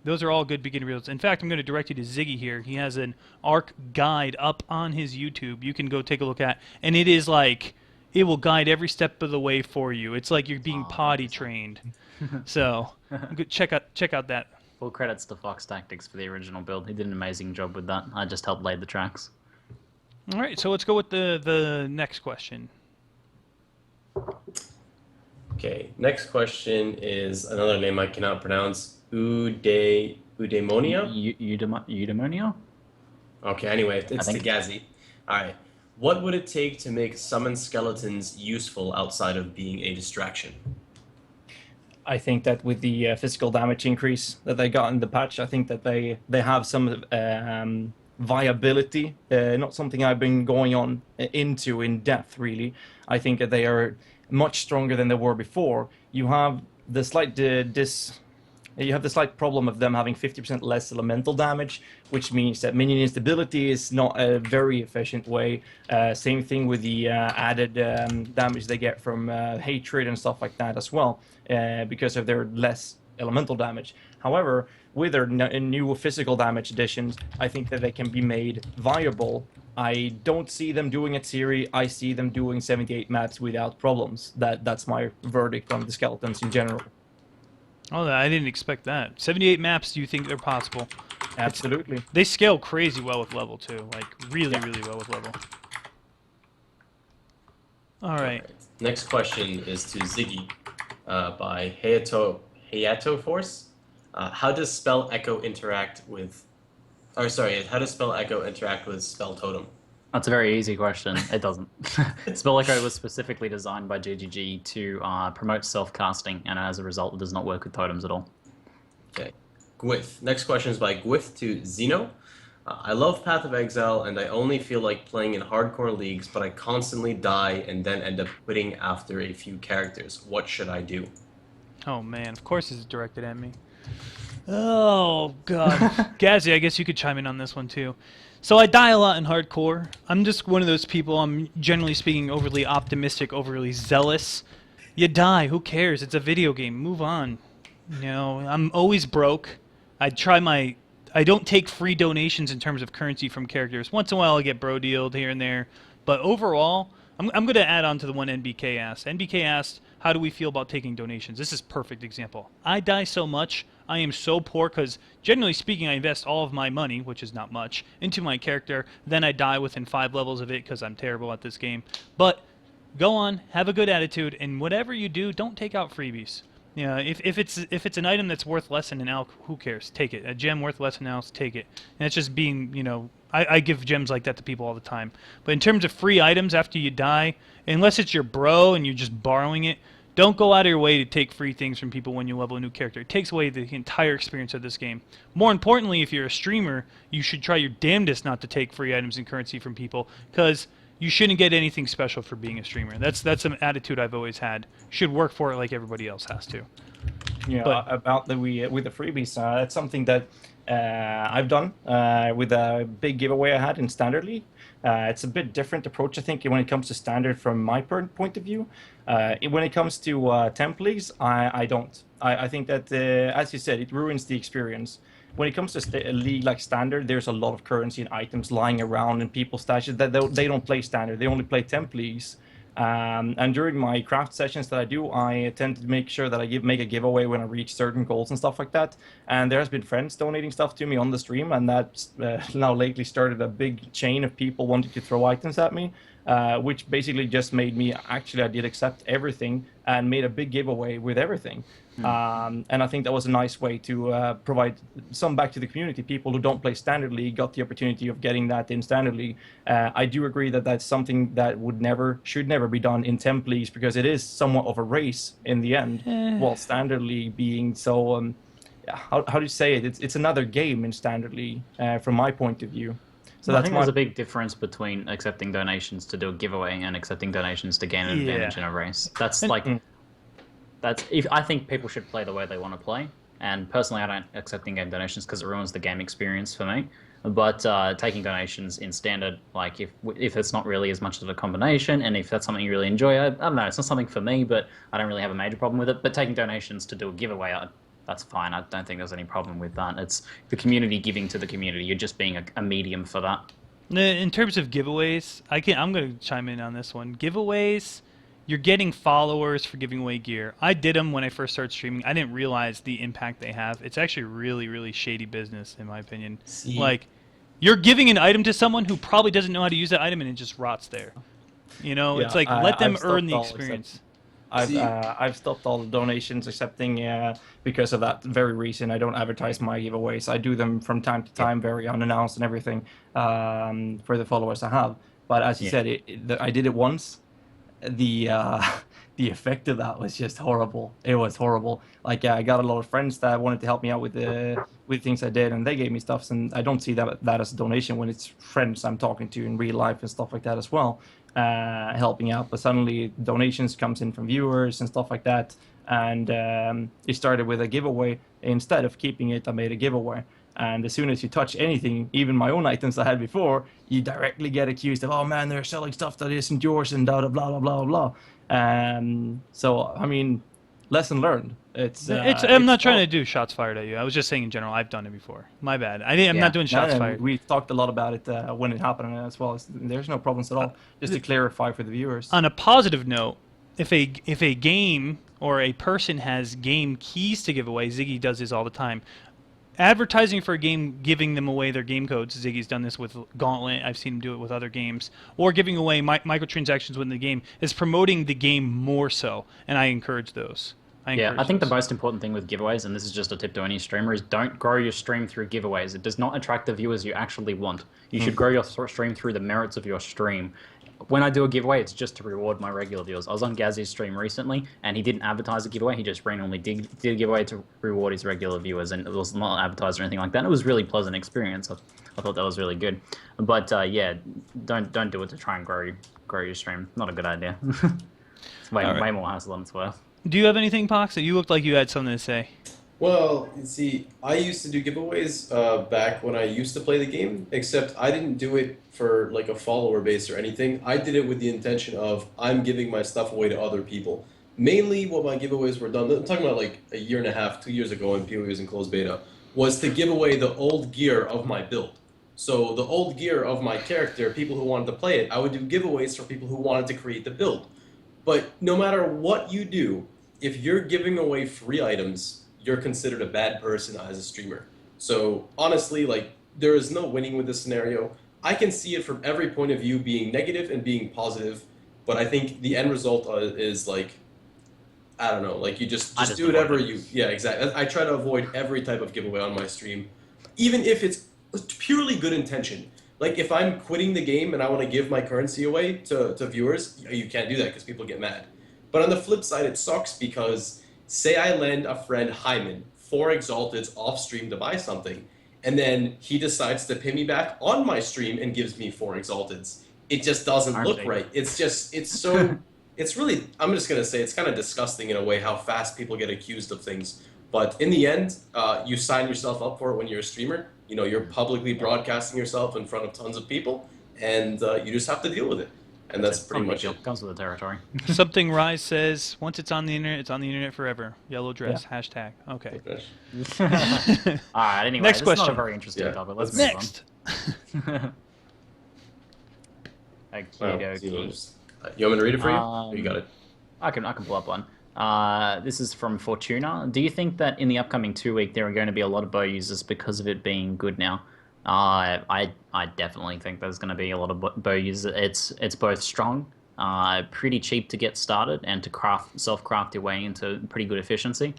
Speaker 1: Those are all good beginner builds. In fact, I'm going to direct you to Ziggy here. He has an Arc guide up on his YouTube. You can go take a look at. And it is like, it will guide every step of the way for you. It's like you're being potty trained. So check out that.
Speaker 2: Full credits to Fox Tactics for the original build. He did an amazing job with that. I just helped lay the tracks.
Speaker 1: All right, so let's go with the next question.
Speaker 4: Okay, next question is another name I cannot pronounce. Eudaimonia?
Speaker 2: Eudaimonia?
Speaker 4: Okay, anyway, it's
Speaker 2: think-
Speaker 4: the Ghazzy. Alright. What would it take to make summon skeletons useful outside of being a distraction?
Speaker 3: I think that with the physical damage increase that they got in the patch, I think that they have some viability. Not something I've been going on into in depth, really. I think that they are much stronger than they were before. You have the slight You have the slight problem of them having 50% less elemental damage, which means that minion instability is not a very efficient way. Same thing with the added damage they get from hatred and stuff like that as well, because of their less elemental damage. However, with their new physical damage additions, I think that they can be made viable. I don't see them doing it Siri. I see them doing 78 maps without problems. That's my verdict on the skeletons in general.
Speaker 1: Oh, I didn't expect that. 78 maps, do you think they're possible?
Speaker 3: Absolutely.
Speaker 1: They scale crazy well with level, too. Like, really, really well with level. All right.
Speaker 4: Next question is to Ziggy by Hayato Force. How does Spell Echo interact with... Or sorry, how does Spell Echo interact with Spell Totem?
Speaker 2: That's a very easy question. It doesn't. Spell Echo was specifically designed by ZiggyD to promote self-casting, and as a result, it does not work with totems at all.
Speaker 4: Okay. Gwith. Next question is by Gwith to Zeno. I love Path of Exile, and I only feel like playing in hardcore leagues, but I constantly die and then end up quitting after a few characters. What should I do?
Speaker 1: Oh, man. Of course it's directed at me. Oh, God. Ghazzy, I guess you could chime in on this one, too. So I die a lot in hardcore. I'm just one of those people, I'm generally speaking overly optimistic, overly zealous. You die, who cares? It's a video game. Move on. You know, I'm always broke. I don't take free donations in terms of currency from characters. Once in a while I get bro dealed here and there. But overall, I'm going to add on to the one NBK asked. NBK asked, how do we feel about taking donations? This is a perfect example. I die so much, I am so poor because, generally speaking, I invest all of my money, which is not much, into my character. Then I die within 5 levels of it because I'm terrible at this game. But go on, have a good attitude, and whatever you do, don't take out freebies. You know, if it's an item that's worth less than an alch, who cares? Take it. A gem worth less than an alch, take it. And it's just being, you know, I give gems like that to people all the time. But in terms of free items after you die, unless it's your bro and you're just borrowing it, don't go out of your way to take free things from people when you level a new character. It takes away the entire experience of this game. More importantly, if you're a streamer, you should try your damnedest not to take free items and currency from people, because you shouldn't get anything special for being a streamer. That's an attitude I've always had. You should work for it like everybody else has to.
Speaker 3: Yeah,
Speaker 1: But
Speaker 3: about with the freebies, that's something that I've done with a big giveaway I had in Standard League. It's a bit different approach, I think, when it comes to Standard from my point of view. When it comes to temp leagues, I don't. I think that, as you said, it ruins the experience. When it comes to a league like Standard, there's a lot of currency and items lying around in people's stashes that they don't play Standard. They only play temp leagues. And during my craft sessions that I do, I tend to make sure that I make a giveaway when I reach certain goals and stuff like that. And there has been friends donating stuff to me on the stream, and that's now lately started a big chain of people wanting to throw items at me, which basically just made me, actually I did accept everything and made a big giveaway with everything. And I think that was a nice way to provide some back to the community. People who don't play Standard League got the opportunity of getting that in Standard League. I do agree that that's something that should never be done in temp leagues, because it is somewhat of a race in the end. While Standard League being so, how do you say it? It's another game in Standard League from my point of view. So
Speaker 2: I think there's a big difference between accepting donations to do a giveaway and accepting donations to gain an advantage in a race. That's like... I think people should play the way they want to play, and personally I don't accept in-game donations because it ruins the game experience for me. But taking donations in Standard, like if it's not really as much of a combination, and if that's something you really enjoy, I don't know, it's not something for me, but I don't really have a major problem with it. But taking donations to do a giveaway, that's fine. I don't think there's any problem with that. It's the community giving to the community. You're just being a medium for that.
Speaker 1: in terms of giveaways, I'm going to chime in on this one. Giveaways, you're getting followers for giving away gear. I did them when I first started streaming. I didn't realize the impact they have. It's actually really, really shady business, in my opinion.
Speaker 4: See?
Speaker 1: Like, you're giving an item to someone who probably doesn't know how to use that item, and it just rots there. You know, it's like, let them earn the experience.
Speaker 3: I've stopped all the donations accepting because of that very reason. I don't advertise my giveaways. I do them from time to time, very unannounced and everything, for the followers I have. But as you said, I did it once. The effect of that was just horrible. It was horrible. Like, I got a lot of friends that wanted to help me out with things I did, and they gave me stuff, and I don't see that as a donation when it's friends I'm talking to in real life and stuff like that as well. helping out, but suddenly donations comes in from viewers and stuff like that. And it started with a giveaway. Instead of keeping it, I made a giveaway. And as soon as you touch anything, even my own items I had before, you directly get accused of, oh man, they're selling stuff that isn't yours and blah, blah, blah, blah, blah. So, I mean, lesson learned.
Speaker 1: I'm not trying to do shots fired at you. I was just saying in general, I've done it before. My bad. I'm not doing shots fired.
Speaker 3: We talked a lot about it when it happened as well. There's no problems at all. Just to clarify for the viewers.
Speaker 1: On a positive note, if a game or a person has game keys to give away, Ziggy does this all the time. Advertising for a game, giving them away their game codes. Ziggy's done this with Gauntlet. I've seen him do it with other games. Or giving away microtransactions within the game is promoting the game more so, and I encourage those.
Speaker 2: I think the most important thing with giveaways, and this is just a tip to any streamer, is don't grow your stream through giveaways. It does not attract the viewers you actually want. You should grow your stream through the merits of your stream. When I do a giveaway, it's just to reward my regular viewers. I was on Ghazzy's stream recently, and he didn't advertise a giveaway. He just randomly did a giveaway to reward his regular viewers, and it was not advertised or anything like that. And it was a really pleasant experience. I thought that was really good. But yeah, don't do it to try and grow your stream. Not a good idea. It's way more hassle than it's worth.
Speaker 1: Do you have anything, Pox? You looked like you had something to say.
Speaker 4: Well, you see, I used to do giveaways back when I used to play the game, except I didn't do it for like a follower base or anything. I did it with the intention of I'm giving my stuff away to other people. Mainly what my giveaways were done, I'm talking about like a year and a half, 2 years ago when PoE was in closed beta, was to give away the old gear of my build. So the old gear of my character, people who wanted to play it, I would do giveaways for people who wanted to create the build. But no matter what you do, if you're giving away free items, you're considered a bad person as a streamer. So honestly, like, there is no winning with this scenario. I can see it from every point of view being negative and being positive, but I think the end result is like, I don't know, like you just do whatever you, yeah, exactly. I try to avoid every type of giveaway on my stream, even if it's purely good intention. Like if I'm quitting the game and I want to give my currency away to viewers, you can't do that because people get mad. But on the flip side, it sucks because say I lend a friend Hyman 4 Exalteds off stream to buy something, and then he decides to pay me back on my stream and gives me 4 Exalteds. It just doesn't look right. It's so, it's really, I'm just going to say it's kind of disgusting in a way how fast people get accused of things. But in the end, you sign yourself up for it when you're a streamer. You know, you're publicly broadcasting yourself in front of tons of people, and you just have to deal with it. And that's pretty much it.
Speaker 2: Comes with the territory.
Speaker 1: Something Rise says, once it's on the internet, it's on the internet forever. Yellow dress, hashtag. Okay.
Speaker 2: Alright, anyway,
Speaker 1: next
Speaker 2: this
Speaker 1: question.
Speaker 2: is not a very interesting topic. Let's
Speaker 1: next.
Speaker 2: move on. Okey-dokey.
Speaker 4: You want me to read it for you? Or you got it?
Speaker 2: I can pull up one. This is from Fortuna. Do you think that in the upcoming 2 week there are going to be a lot of bow users because of it being good now? I definitely think there's going to be a lot of bow users. It's both strong, pretty cheap to get started, and to self-craft your way into pretty good efficiency,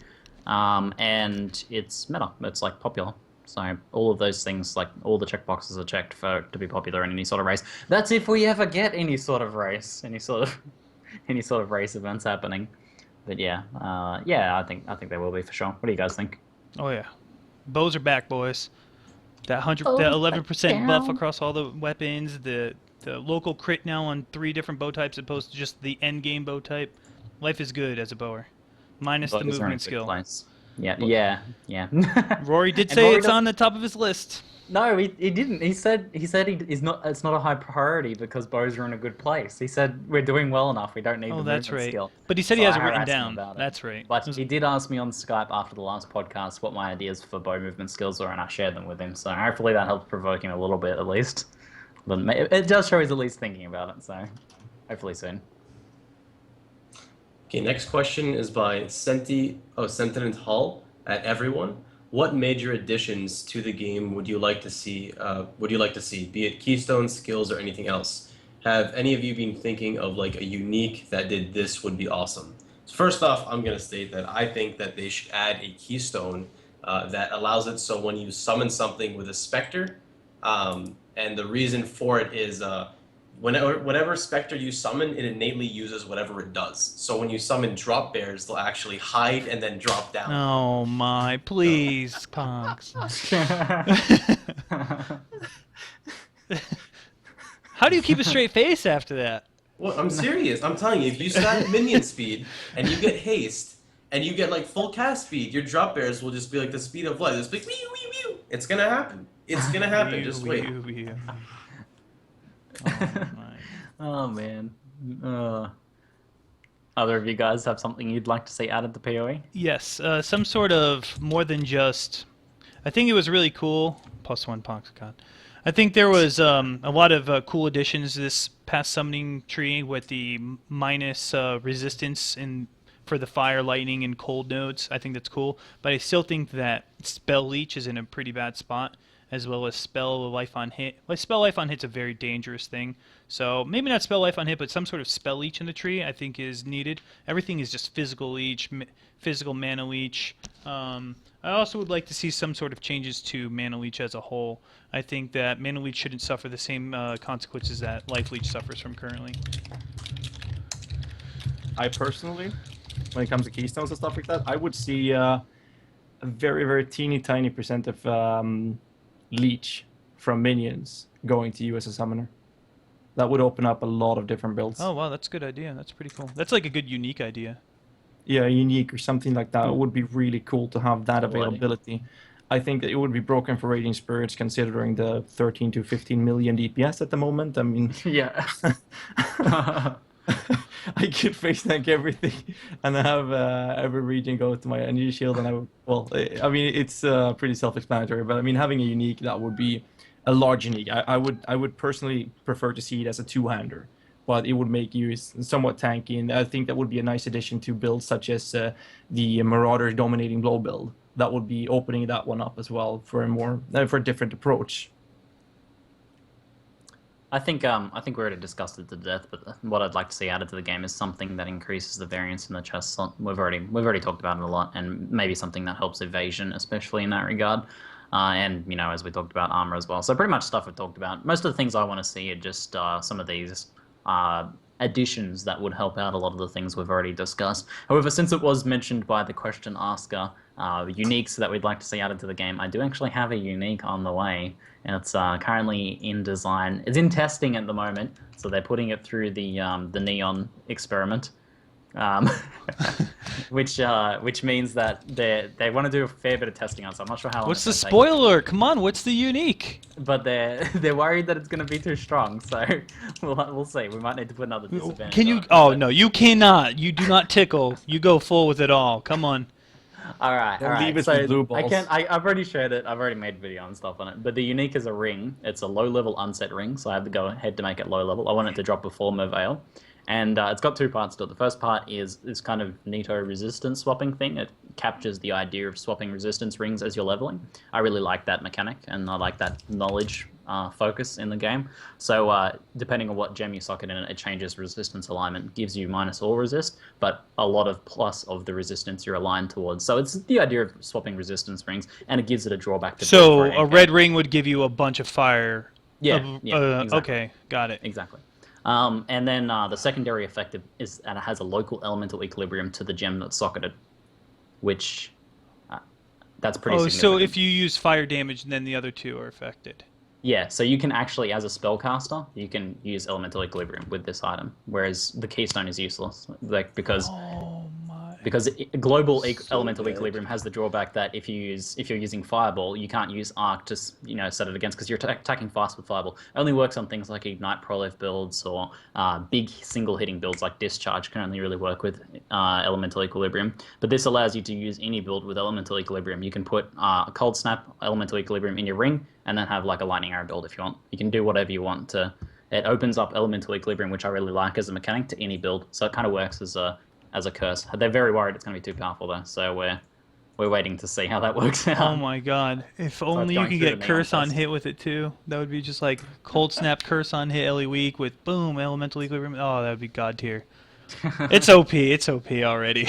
Speaker 2: and it's meta. It's like popular. So all of those things, like all the checkboxes are checked for it to be popular in any sort of race. That's if we ever get any sort of race, any sort of race events happening. But yeah, I think there will be for sure. What do you guys think?
Speaker 1: Oh yeah, bows are back, boys. That 11% buff across all the weapons, the local crit now on 3 different bow types as opposed to just the end game bow type. Life is good as a bower, minus the movement skill.
Speaker 2: Yeah.
Speaker 1: Rory did say it's on the top of his list.
Speaker 2: No, he didn't. He said he's not. It's not a high priority because bows are in a good place. He said we're doing well enough. We don't need the movement skill.
Speaker 1: But he said he has it written down. That's right.
Speaker 2: But he did ask me on Skype after the last podcast what my ideas for bow movement skills were, and I shared them with him. So hopefully that helps provoke him a little bit at least. But it does show he's at least thinking about it. So hopefully soon.
Speaker 4: Okay, next question is by Sentient Hall at Everyone. What major additions to the game would you like to see? Be it keystones, skills, or anything else? Have any of you been thinking of like a unique that did this would be awesome? So first off, I'm gonna state that I think that they should add a keystone that allows it so when you summon something with a specter, and the reason for it is whatever specter you summon, it innately uses whatever it does. So when you summon drop bears, they'll actually hide and then drop down.
Speaker 1: Oh my, please, Punks. How do you keep a straight face after that?
Speaker 4: Well, I'm serious. I'm telling you, if you stack minion speed and you get haste and you get like full cast speed, your drop bears will just be like the speed of light. It's like wee wee wee. It's gonna happen. It's gonna happen. Just wait.
Speaker 1: Oh my.
Speaker 2: Oh man. Other of you guys have something you'd like to see added to PoE?
Speaker 1: Yes, some sort of more than just. I think it was really cool. +1 Poxcon. I think there was a lot of cool additions to this past summoning tree with the minus resistance for the fire, lightning, and cold nodes. I think that's cool, but I still think that spell leech is in a pretty bad spot, as well as spell life on hit. Like spell life on hit's a very dangerous thing, so maybe not spell life on hit, but some sort of spell leech in the tree I think is needed. Everything is just physical leech, physical mana leech. I also would like to see some sort of changes to mana leech as a whole. I think that mana leech shouldn't suffer the same consequences that life leech suffers from currently.
Speaker 3: I personally, when it comes to keystones and stuff like that, I would see a very, very teeny tiny percent of leech from minions going to you as a summoner. That would open up a lot of different builds.
Speaker 1: Oh wow, that's a good idea. That's pretty cool. That's like a good unique idea.
Speaker 3: Yeah, unique or something like that. It would be really cool to have that availability. I think that it would be broken for Raging Spirits considering the 13 to 15 million DPS at the moment. I mean,
Speaker 2: Yeah.
Speaker 3: I could face tank everything and have every region go to my energy shield, and I mean, it's pretty self-explanatory, but I mean, having a unique that would be a large unique. I would personally prefer to see it as a two-hander, but it would make you somewhat tanky, and I think that would be a nice addition to builds such as the Marauder Dominating Blow build. That would be opening that one up as well for a different approach.
Speaker 2: I think we already discussed it to death, but what I'd like to see added to the game is something that increases the variance in the chest slot. We've already talked about it a lot, and maybe something that helps evasion, especially in that regard. And you know, as we talked about, armor as well. So pretty much stuff we've talked about. Most of the things I want to see are just some of these additions that would help out a lot of the things we've already discussed. However, since it was mentioned by the question asker, uniques that we'd like to see added to the game, I do actually have a unique on the way. And it's currently in design. It's in testing at the moment, so they're putting it through the neon experiment, which means that they want to do a fair bit of testing on. So I'm not sure how long.
Speaker 1: What's the spoiler? Come on, what's the unique?
Speaker 2: But they're worried that it's going to be too strong. So we'll see. We might need to put another disadvantage.
Speaker 1: Can you? Oh no, you cannot. You do not tickle. You go full with it all. Come on.
Speaker 2: All right.
Speaker 3: Leave it
Speaker 2: So
Speaker 3: with blue balls.
Speaker 2: I've already shared it. I've already made a video and stuff on it. But the unique is a ring. It's a low-level unset ring, so I have to go ahead to make it low-level. I want it to drop before Merveil. And it's got two parts to it. The first part is this kind of neato resistance swapping thing. It captures the idea of swapping resistance rings as you're leveling. I really like that mechanic, and I like that knowledge focus in the game. So depending on what gem you socket in, it changes resistance alignment, gives you minus all resist, but a lot of plus of the resistance you're aligned towards. So it's the idea of swapping resistance rings, and it gives it a drawback to.
Speaker 1: So a red ring would give you a bunch of fire.
Speaker 2: Yeah. Exactly.
Speaker 1: Okay, got it.
Speaker 2: Exactly. And then the secondary effect is that it has a local elemental equilibrium to the gem that's socketed, which that's pretty significant.
Speaker 1: So if you use fire damage, then the other two are affected.
Speaker 2: Yeah, so you can actually, as a spellcaster, you can use elemental equilibrium with this item, whereas the keystone is useless, because global elemental equilibrium has the drawback that if you're using fireball, you can't use arc to set it against because you're attacking fast with fireball. It only works on things like ignite prolif builds or big single hitting builds like discharge can only really work with elemental equilibrium. But this allows you to use any build with elemental equilibrium. You can put a cold snap elemental equilibrium in your ring and then have like a lightning arrow build if you want. You can do whatever you want to. It opens up elemental equilibrium, which I really like as a mechanic, to any build. So it kind of works as a curse. They're very worried it's going to be too powerful though, so we're waiting to see how that works out.
Speaker 1: Oh my god. If only you could get curse on hit with it too. That would be just like cold snap curse on hit Ellie weak with boom elemental equilibrium. Oh, that would be god tier. It's OP. It's OP already.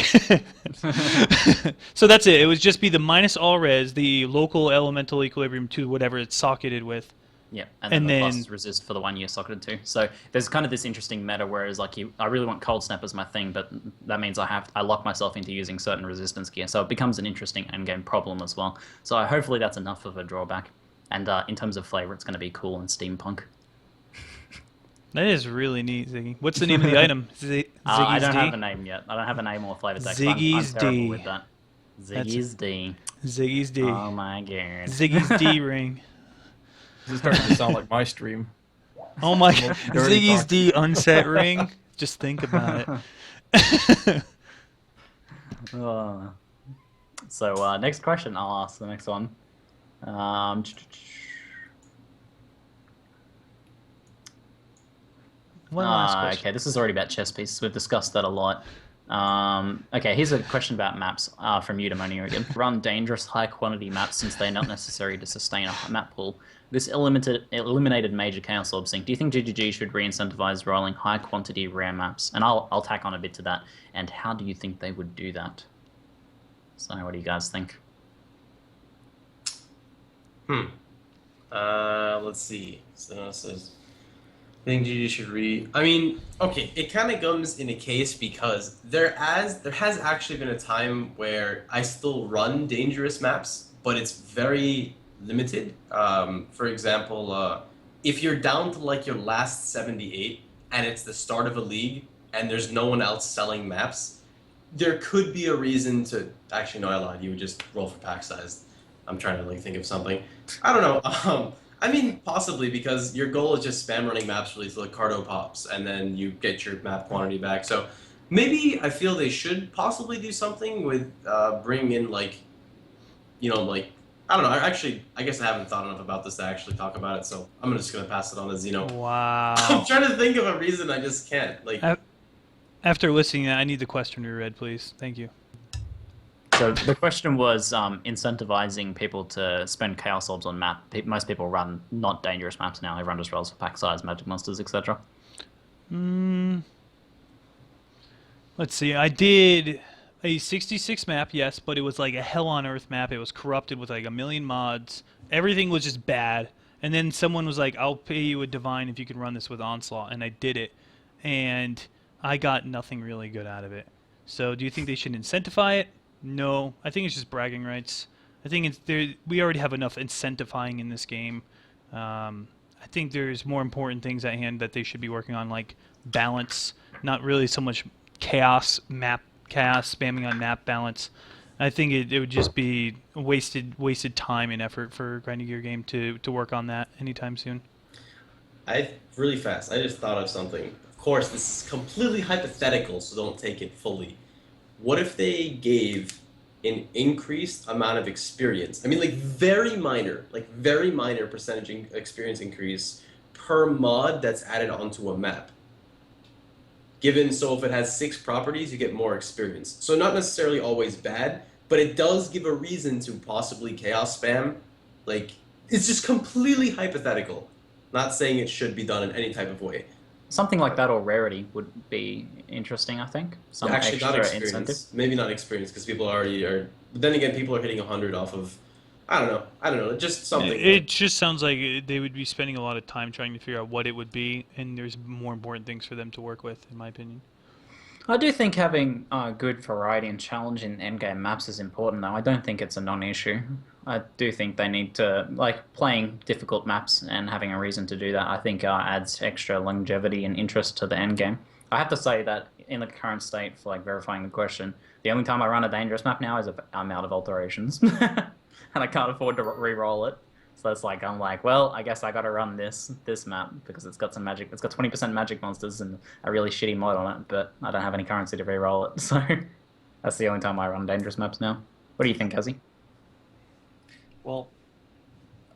Speaker 1: So that's it. It would just be the minus all res, the local elemental equilibrium to whatever it's socketed with.
Speaker 2: Yeah, and then the plus resist for the one you're socketed to. So there's kind of this interesting meta, whereas like I really want cold snap as my thing, but that means I lock myself into using certain resistance gear. So it becomes an interesting endgame problem as well. So hopefully that's enough of a drawback. And in terms of flavor, it's going to be cool and steampunk.
Speaker 1: That is really neat, Ziggy. What's the name of the item?
Speaker 2: I
Speaker 1: Ziggy's
Speaker 2: don't
Speaker 1: D?
Speaker 2: have a name yet. I don't have a name or flavor text. I'm
Speaker 1: Ziggy's
Speaker 2: terrible
Speaker 1: D.
Speaker 2: with that.
Speaker 1: That's
Speaker 2: Ziggy's D.
Speaker 1: Ziggy's D.
Speaker 2: Oh my god.
Speaker 1: Ziggy's D ring.
Speaker 3: This is starting to sound like my stream.
Speaker 1: Oh my god.
Speaker 3: Dirty
Speaker 1: Ziggy's
Speaker 3: talk.
Speaker 1: D unset ring. Just think about it.
Speaker 2: So next question, I'll ask the next one.
Speaker 1: One last question.
Speaker 2: Okay, this is already about chess pieces. We've discussed that a lot. Okay, here's a question about maps from Eudaimonia again. Run dangerous high-quantity maps since they're not necessary to sustain a map pool. This eliminated major chaos orb sync. Do you think GGG should re-incentivize rolling high-quantity rare maps? And I'll tack on a bit to that. And how do you think they would do that? So what do you guys think?
Speaker 4: Let's see. So it says, I think GG should I mean, okay, it kind of comes in a case because there has actually been a time where I still run dangerous maps, but it's very limited. For example, if you're down to like your last 78 and it's the start of a league and there's no one else selling maps, there could be a reason to actually no, I lied. You would just roll for pack size. I'm trying to like think of something. I don't know. I mean, possibly because your goal is just spam running maps really till the Cardo pops, and then you get your map quantity back. So maybe I feel they should possibly do something with bringing in like, like I don't know. I guess I haven't thought enough about this to actually talk about it. So I'm just gonna pass it on to Zeno.
Speaker 1: Wow.
Speaker 4: I'm trying to think of a reason. I just can't. Like
Speaker 1: After listening, I need the question reread, please. Thank you.
Speaker 2: So the question was incentivizing people to spend chaos orbs on map. Most people run not dangerous maps now. Everyone just rolls for pack size, magic monsters, etc.
Speaker 1: Let's see. I did a 66 map, yes, but it was like a hell on earth map. It was corrupted with like a million mods. Everything was just bad. And then someone was like, I'll pay you a divine if you can run this with Onslaught. And I did it. And I got nothing really good out of it. So do you think they should incentivize it? No, I think it's just bragging rights. I think it's there. We already have enough incentivizing in this game. I think there's more important things at hand that they should be working on, like balance, not really so much chaos spamming on map balance. I think it would just be wasted time and effort for grinding your game to work on that anytime soon.
Speaker 4: Really fast. I just thought of something. Of course, this is completely hypothetical, so don't take it fully. What if they gave an increased amount of experience? I mean, like very minor percentage experience increase per mod that's added onto a map. So if it has 6 properties, you get more experience. So not necessarily always bad, but it does give a reason to possibly chaos spam. Like, it's just completely hypothetical. Not saying it should be done in any type of way.
Speaker 2: Something like that or rarity would be interesting, I think. Some
Speaker 4: Actually, not
Speaker 2: extra
Speaker 4: experience.
Speaker 2: incentive.
Speaker 4: Maybe not experience because people already are. But then again, people are hitting 100 off of. I don't know. Just something.
Speaker 1: It just sounds like they would be spending a lot of time trying to figure out what it would be, and there's more important things for them to work with, in my opinion.
Speaker 2: I do think having good variety and challenge in endgame maps is important, though. I don't think it's a non-issue. I do think they need to, like, playing difficult maps and having a reason to do that, I think adds extra longevity and interest to the endgame. I have to say that in the current state, for like verifying the question, the only time I run a dangerous map now is if I'm out of alterations. And I can't afford to re-roll it. So it's like, I'm like, well, I guess I gotta run this map because it's got some magic. It's got 20% magic monsters and a really shitty mod on it, but I don't have any currency to re-roll it. So that's the only time I run dangerous maps now. What do you think, Ghazzy?
Speaker 3: Well,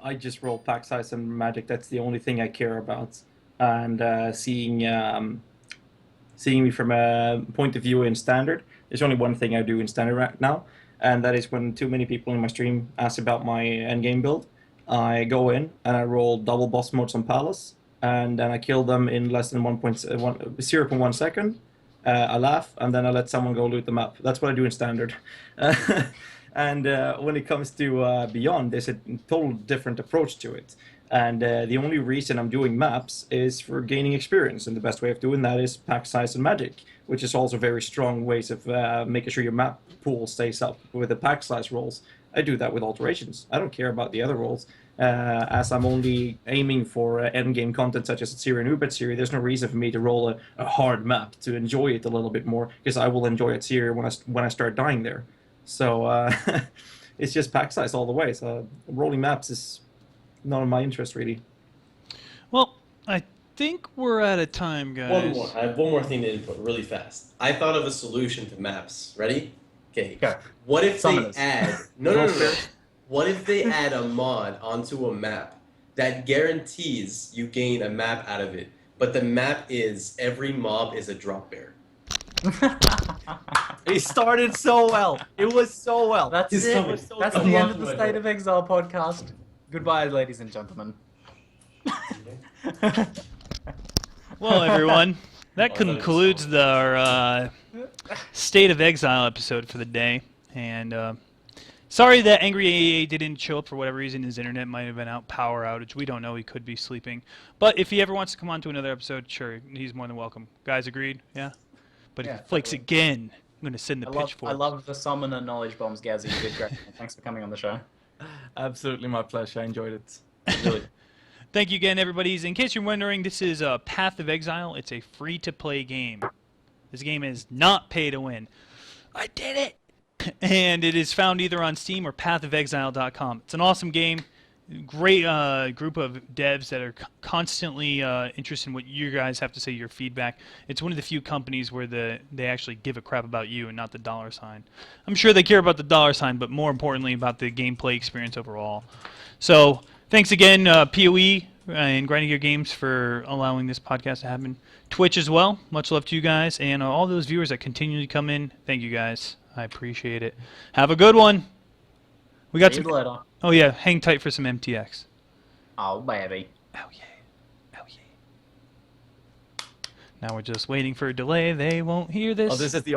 Speaker 3: I just roll pack size and magic. That's the only thing I care about. And seeing me from a point of view in standard, there's only one thing I do in standard right now, and that is when too many people in my stream ask about my endgame build, I go in and I roll double boss modes on Palace, and then I kill them in less than 0.1 second. I laugh, and then I let someone go loot the map. That's what I do in standard. And when it comes to Beyond, there's a total different approach to it. And the only reason I'm doing maps is for gaining experience, and the best way of doing that is pack size and magic, which is also very strong ways of making sure your map pool stays up with the pack size rolls. I do that with alterations. I don't care about the other rolls. as I'm only aiming for endgame content such as Syria and Ubet Syria, there's no reason for me to roll a hard map to enjoy it a little bit more, because I will enjoy it Syria when I start dying there. So it's just pack size all the way. So rolling maps is not in my interest really.
Speaker 1: Well, I think we're out of time, guys.
Speaker 4: One more. I have one more thing to input really fast. I thought of a solution to maps. Ready? Okay.
Speaker 2: Go.
Speaker 4: What if
Speaker 2: Summoners.
Speaker 4: they add no. What if they add a mod onto a map that guarantees you gain a map out of it, but the map is every mob is a drop bear?
Speaker 3: It started so well. It was so well.
Speaker 2: That's
Speaker 4: It's
Speaker 2: it.
Speaker 4: coming.
Speaker 2: That's
Speaker 4: I'm
Speaker 2: the end
Speaker 4: locking
Speaker 2: of the
Speaker 4: my
Speaker 2: State
Speaker 4: door.
Speaker 2: of Exile podcast. Goodbye, ladies and gentlemen.
Speaker 1: Well, everyone, that
Speaker 4: Oh, I thought it was
Speaker 1: concludes
Speaker 4: so-
Speaker 1: our State of Exile episode for the day. And sorry that Angry AA didn't show up for whatever reason. His internet might have been out, power outage. We don't know. He could be sleeping. But if he ever wants to come on to another episode, sure, he's more than welcome. Guys, agreed? Yeah? But if
Speaker 2: Yeah,
Speaker 1: he flakes
Speaker 2: totally.
Speaker 1: again, I'm going to send the
Speaker 2: I
Speaker 1: pitchfork.
Speaker 2: love the summoner knowledge bombs, Ghazzy. You did great. Thanks for coming on the show.
Speaker 3: Absolutely my pleasure. I enjoyed it. Really.
Speaker 1: Thank you again, everybody. In case you're wondering, this is Path of Exile. It's a free-to-play game. This game is not pay to win. I did it! And it is found either on Steam or pathofexile.com. It's an awesome game. Great group of devs that are constantly interested in what you guys have to say, your feedback. It's one of the few companies where they actually give a crap about you and not the dollar sign. I'm sure they care about the dollar sign, but more importantly about the gameplay experience overall. So thanks again, PoE and Grinding Gear Games, for allowing this podcast to happen. Twitch as well. Much love to you guys. And all those viewers that continually come in, thank you guys. I appreciate it. Have a good one. We got
Speaker 2: See
Speaker 1: some.
Speaker 2: you later.
Speaker 1: Oh yeah, hang tight for some MTX.
Speaker 2: Oh, baby.
Speaker 1: Oh yeah. Oh yeah. Now we're just waiting for a delay. They won't hear this.
Speaker 3: Oh, this is the